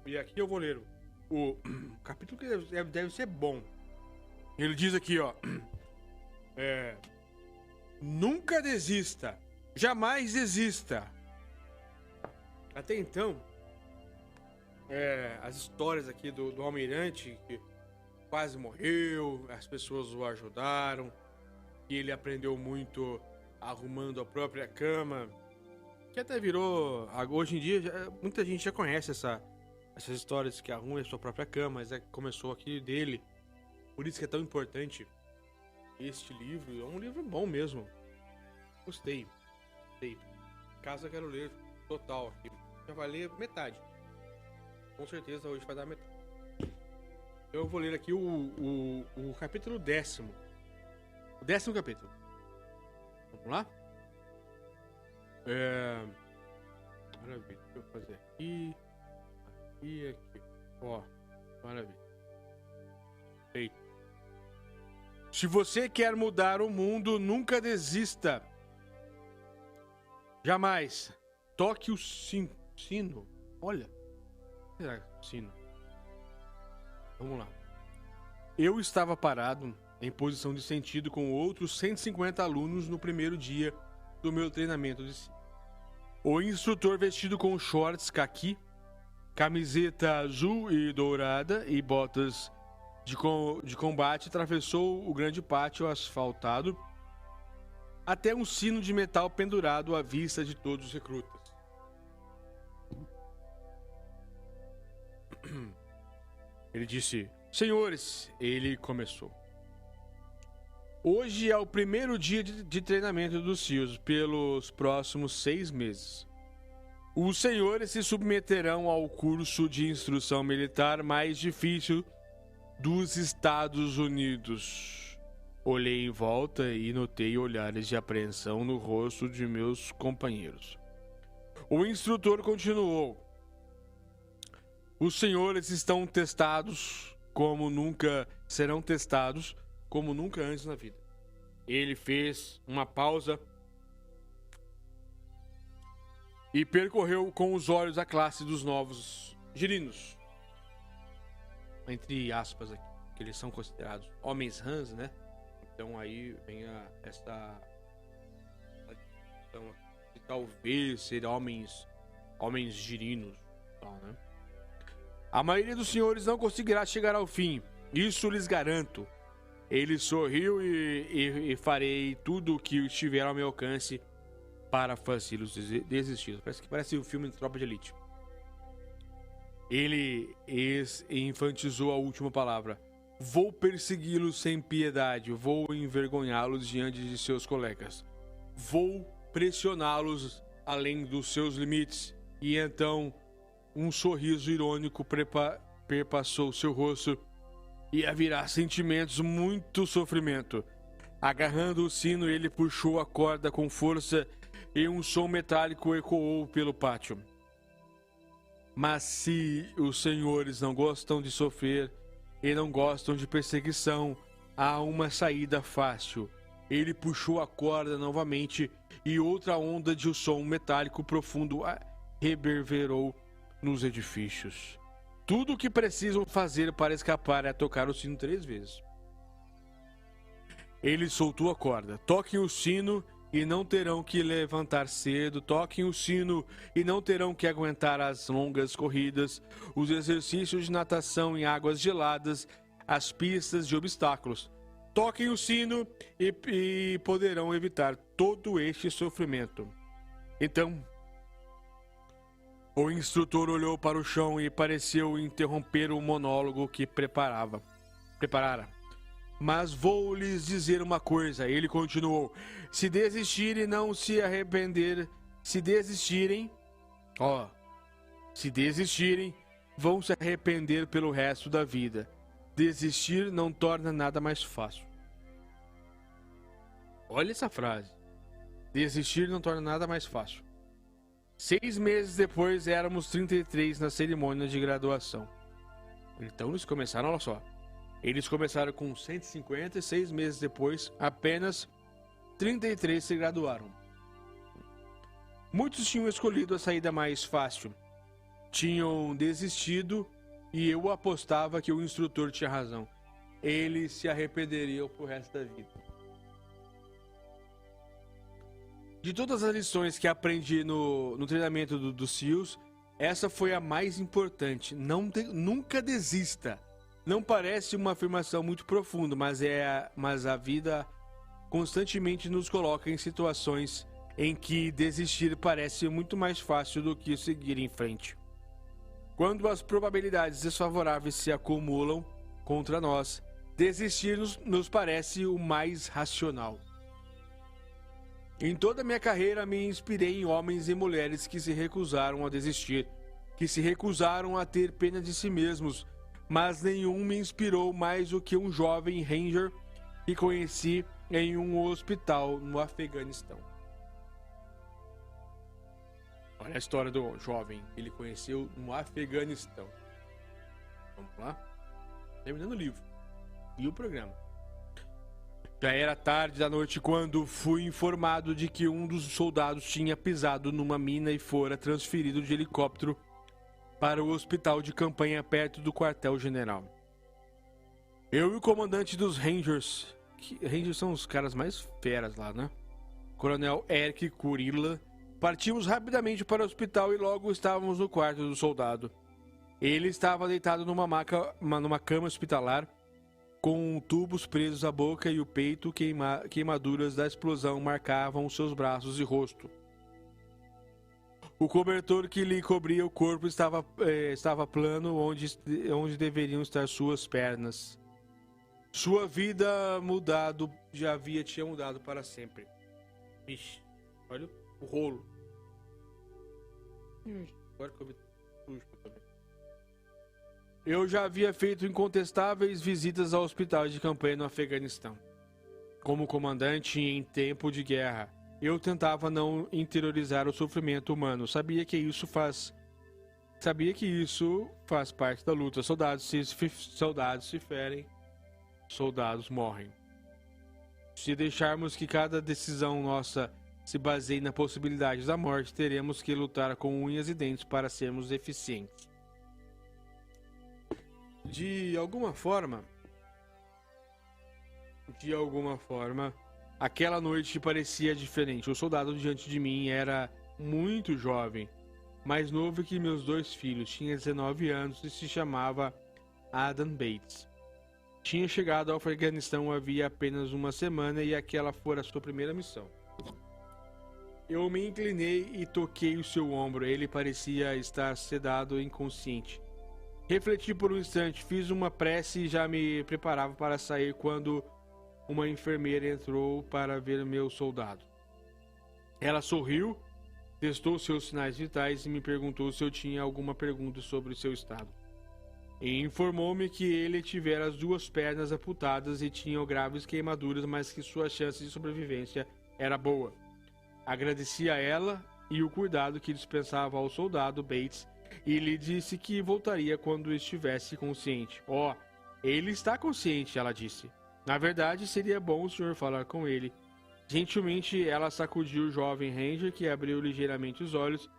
E aqui eu vou ler o capítulo que deve ser bom. Ele diz aqui, ó. Nunca desista. Jamais desista. Até então, as histórias aqui do almirante que quase morreu, as pessoas o ajudaram, e ele aprendeu muito arrumando a própria cama, que até virou, hoje em dia, muita gente já conhece essas histórias que arruma a sua própria cama, mas começou aqui dele, por isso que é tão importante este livro. É um livro bom mesmo, gostei. Caso eu quero ler total aqui, já vai ler metade. Com certeza hoje vai dar metade. Eu vou ler aqui o capítulo 10º. O 10º capítulo. Vamos lá? Maravilha. Deixa eu fazer aqui. Aqui. Ó. Maravilha. Feito. Se você quer mudar o mundo, nunca desista. Jamais. Toque o sino. Olha. Será que sino? Vamos lá. Eu estava parado em posição de sentido com outros 150 alunos no primeiro dia do meu treinamento de sino. O instrutor, vestido com shorts caqui, camiseta azul e dourada e botas de combate, atravessou o grande pátio asfaltado até um sino de metal pendurado à vista de todos os recrutas. Ele disse: senhores, ele começou. Hoje é o primeiro dia de treinamento dos CIOs pelos próximos 6 meses. Os senhores se submeterão ao curso de instrução militar mais difícil dos Estados Unidos. Olhei em volta e notei olhares de apreensão no rosto de meus companheiros. O instrutor continuou: os senhores estão testados como nunca, serão testados como nunca antes na vida. Ele fez uma pausa e percorreu com os olhos a classe dos novos girinos. Entre aspas aqui, que eles são considerados homens rãs, né? Então aí vem essa de talvez ser homens girinos, né? A maioria dos senhores não conseguirá chegar ao fim, isso lhes garanto. Ele sorriu e farei tudo o que estiver ao meu alcance para fazê-los desistir. Parece o filme de Tropa de Elite. Ele enfatizou a última palavra. Vou persegui-los sem piedade, vou envergonhá-los diante de seus colegas. Vou pressioná-los além dos seus limites. E então um sorriso irônico perpassou seu rosto e haverá sentimentos, muito sofrimento. Agarrando o sino, ele puxou a corda com força e um som metálico ecoou pelo pátio. Mas se os senhores não gostam de sofrer e não gostam de perseguição, há uma saída fácil. Ele puxou a corda novamente e outra onda de som metálico profundo reverberou nos edifícios. Tudo o que precisam fazer para escapar é tocar o sino 3 vezes. Ele soltou a corda. Toquem o sino e não terão que levantar cedo. Toquem o sino e não terão que aguentar as longas corridas, os exercícios de natação em águas geladas, as pistas de obstáculos. Toquem o sino e poderão evitar todo este sofrimento. Então, o instrutor olhou para o chão e pareceu interromper o monólogo que preparara. Mas vou lhes dizer uma coisa, ele continuou. Se desistirem, não se arrepender. Se desistirem, vão se arrepender pelo resto da vida. Desistir não torna nada mais fácil. Olha essa frase. Desistir não torna nada mais fácil.
6 meses depois, éramos 33 na cerimônia de graduação. Então eles começaram, olha só. Eles começaram com 150 e 6 meses depois, apenas 33 se graduaram. Muitos tinham escolhido a saída mais fácil. Tinham desistido e eu apostava que o instrutor tinha razão. Eles se arrependeriam pro resto da vida. De todas as lições que aprendi no treinamento dos SEALs, essa foi a mais importante. Nunca desista. Não parece uma afirmação muito profunda, mas a vida constantemente nos coloca em situações em que desistir parece muito mais fácil do que seguir em frente. Quando as probabilidades desfavoráveis se acumulam contra nós, desistir nos parece o mais racional. Em toda a minha carreira, me inspirei em homens e mulheres que se recusaram a desistir, que se recusaram a ter pena de si mesmos, mas nenhum me inspirou mais do que um jovem ranger que conheci em um hospital no Afeganistão. Olha a história do jovem que ele conheceu no Afeganistão. Vamos lá? Terminando o livro e o programa. Já era tarde da noite quando fui informado de que um dos soldados tinha pisado numa mina e fora transferido de helicóptero para o hospital de campanha perto do quartel-general. Eu e o comandante dos Rangers, Rangers são os caras mais feras lá, né? Coronel Eric Kurilla, partimos rapidamente para o hospital e logo estávamos no quarto do soldado. Ele estava deitado numa cama hospitalar, com tubos presos à boca e o peito, queimaduras da explosão marcavam seus braços e rosto. O cobertor que lhe cobria o corpo estava plano, onde deveriam estar suas pernas. Sua vida tinha mudado para sempre. Vixe, olha o rolo. Agora que eu vi sujo também. Eu já havia feito incontestáveis visitas ao hospital de campanha no Afeganistão. Como comandante em tempo de guerra, eu tentava não interiorizar o sofrimento humano. Sabia que isso faz parte da luta. Soldados se ferem, soldados morrem. Se deixarmos que cada decisão nossa se baseie na possibilidade da morte, teremos que lutar com unhas e dentes para sermos eficientes. De alguma forma, aquela noite parecia diferente. O soldado diante de mim era muito jovem, mais novo que meus 2 filhos. Tinha 19 anos e se chamava Adam Bates. Tinha chegado ao Afeganistão havia apenas uma semana e aquela fora a sua primeira missão. Eu me inclinei e toquei o seu ombro. Ele parecia estar sedado e inconsciente. Refleti por um instante, fiz uma prece e já me preparava para sair quando uma enfermeira entrou para ver meu soldado. Ela sorriu, testou seus sinais vitais e me perguntou se eu tinha alguma pergunta sobre seu estado. E informou-me que ele tivera as 2 pernas amputadas e tinha graves queimaduras, mas que sua chance de sobrevivência era boa. Agradeci a ela e o cuidado que dispensava ao soldado Bates, e lhe disse que voltaria quando estivesse consciente. Ele está consciente, ela disse. Na verdade, seria bom o senhor falar com ele. Gentilmente, ela sacudiu o jovem ranger, que abriu ligeiramente os olhos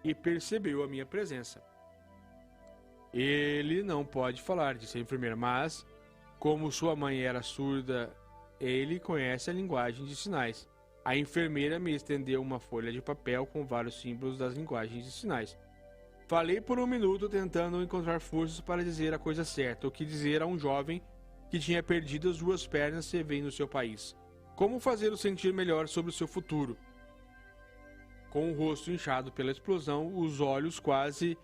e percebeu a minha presença. Ele não pode falar, disse a enfermeira, mas, como sua mãe era surda, ele conhece a linguagem de sinais. A enfermeira me estendeu uma folha de papel com vários símbolos das linguagens de sinais. Falei por um minuto tentando encontrar forças para dizer a coisa certa, o que dizer a um jovem que tinha perdido as 2 pernas se vem no seu país. Como fazê-lo sentir melhor sobre o seu futuro? Com o rosto inchado pela explosão, os olhos quase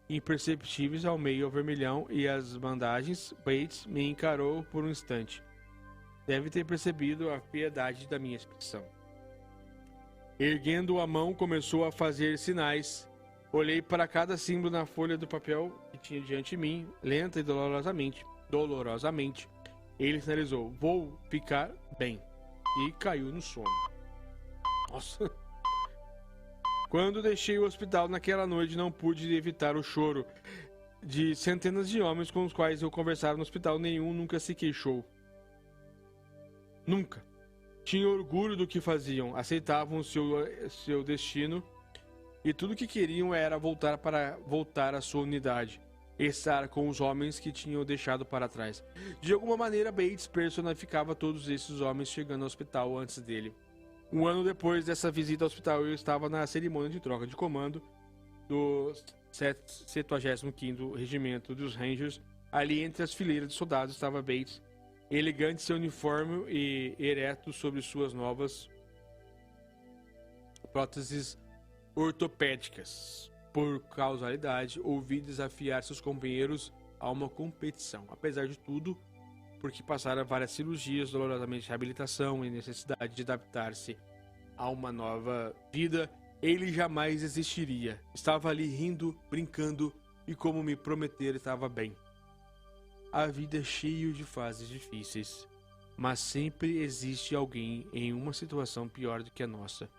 imperceptíveis ao meio vermelhão e as bandagens, Bates me encarou por um instante. Deve ter percebido a piedade da minha expressão. Erguendo a mão, começou a fazer sinais. Olhei para cada símbolo na folha do papel que tinha diante de mim, lenta e dolorosamente. Ele sinalizou, vou ficar bem. E caiu no sono. Nossa. Quando deixei o hospital naquela noite, não pude evitar o choro de centenas de homens com os quais eu conversava no hospital. Nenhum nunca se queixou. Nunca. Tinham orgulho do que faziam, aceitavam o seu destino e tudo o que queriam era voltar à sua unidade, estar com os homens que tinham deixado para trás. De alguma maneira, Bates personificava todos esses homens chegando ao hospital antes dele. Um ano depois dessa visita ao hospital, eu estava na cerimônia de troca de comando do 75º Regimento dos Rangers. Ali entre as fileiras de soldados estava Bates, elegante seu uniforme e ereto sobre suas novas próteses ortopédicas. Por causalidade, ouvi desafiar seus companheiros a uma competição. Apesar de tudo, porque passara várias cirurgias, dolorosamente reabilitação e necessidade de adaptar-se a uma nova vida, ele jamais existiria. Estava ali rindo, brincando e, como me prometera, estava bem. A vida é cheia de fases difíceis, mas sempre existe alguém em uma situação pior do que a nossa.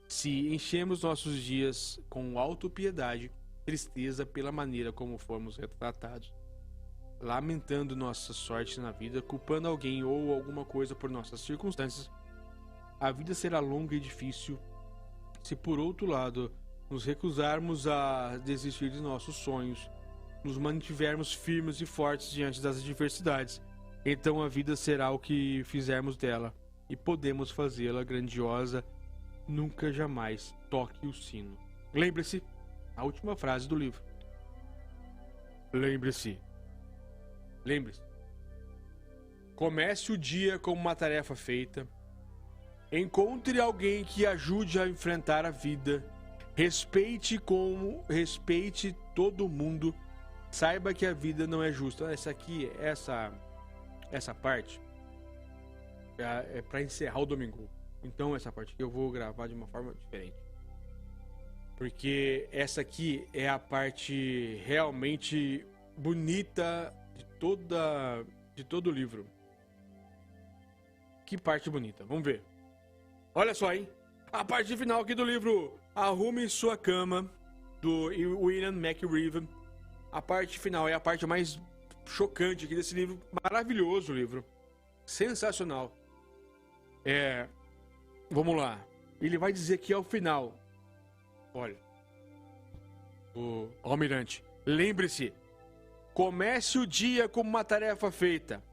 Se enchemos nossos dias com autopiedade, tristeza pela maneira como fomos retratados, lamentando nossa sorte na vida, culpando alguém ou alguma coisa por nossas circunstâncias, a vida será longa e difícil. Se por outro lado nos recusarmos a desistir de nossos sonhos, nos mantivermos firmes e fortes diante das adversidades, então a vida será o que fizermos dela e podemos fazê-la grandiosa. Nunca jamais toque o sino. Lembre-se, a última frase do livro. Lembre-se. Comece o dia com uma tarefa feita. Encontre alguém que ajude a enfrentar a vida. Respeite todo mundo. Saiba que a vida não é justa. Essa parte é para encerrar o domingo. Então essa parte aqui eu vou gravar de uma forma diferente. Porque essa aqui é a parte realmente bonita de todo o livro. Que parte bonita. Vamos ver. Olha só, hein? A parte final aqui do livro Arrume Sua Cama, do William McReeve. A parte final é a parte mais chocante aqui desse livro. Maravilhoso o livro. Sensacional. Vamos lá. Ele vai dizer que ao final, olha, o almirante, lembre-se, comece o dia com uma tarefa feita.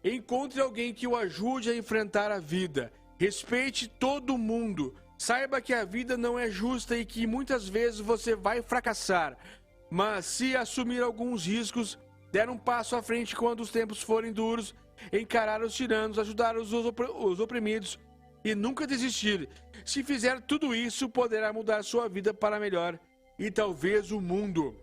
Encontre alguém que o ajude a enfrentar a vida. Respeite todo mundo. Saiba que a vida não é justa e que muitas vezes você vai fracassar. Mas se assumir alguns riscos, der um passo à frente quando os tempos forem duros, encarar os tiranos, ajudar os oprimidos e nunca desistir. Se fizer tudo isso, poderá mudar sua vida para melhor e talvez o mundo.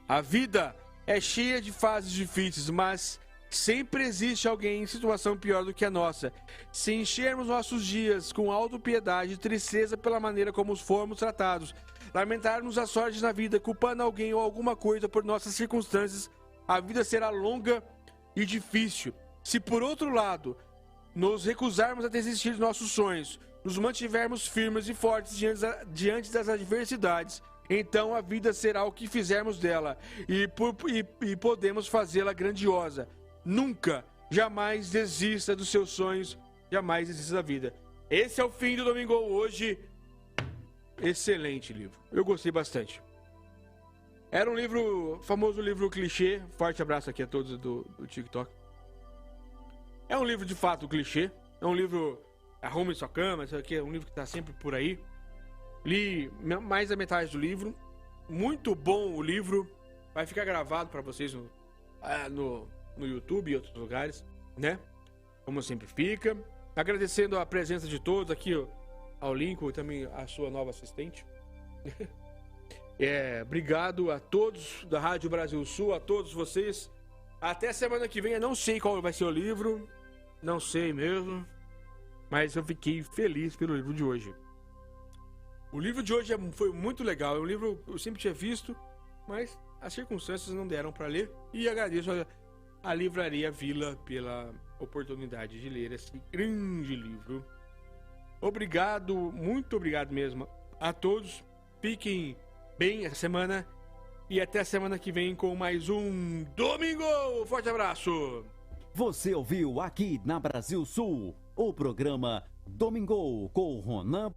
A vida é cheia de fases difíceis, mas sempre existe alguém em situação pior do que a nossa. Se enchermos nossos dias com autopiedade e tristeza pela maneira como fomos tratados, lamentarmos a sorte na vida, culpando alguém ou alguma coisa por nossas circunstâncias, a vida será longa e difícil. Se por outro lado, nos recusarmos a desistir de nossos sonhos, nos mantivermos firmes e fortes diante das adversidades, então a vida será o que fizermos dela e podemos fazê-la grandiosa. Nunca, jamais desista dos seus sonhos, jamais desista da vida. Esse é o fim do Domingo hoje. Excelente livro, eu gostei bastante. Era um livro, famoso livro clichê. Forte abraço aqui a todos do TikTok. É um livro de fato clichê. É um livro, arrume sua cama, isso aqui é um livro que está sempre por aí. Li mais da metade do livro. Muito bom o livro. Vai ficar gravado para vocês no YouTube e outros lugares, né? Como sempre fica. Agradecendo a presença de todos aqui, ao Lincoln e também a sua nova assistente. Obrigado a todos da Rádio Brasil Sul, a todos vocês. Até semana que vem. Eu não sei qual vai ser o livro. Não sei mesmo. Mas eu fiquei feliz pelo livro de hoje. O livro de hoje foi muito legal. É um livro que eu sempre tinha visto, mas as circunstâncias não deram para ler. E agradeço a Livraria Vila pela oportunidade de ler esse grande livro. Obrigado, muito obrigado mesmo a todos. Fiquem bem essa semana e até a semana que vem com mais um Domingo. Forte abraço.
Você ouviu aqui na Brasil Sul o programa Domingo com Ronan.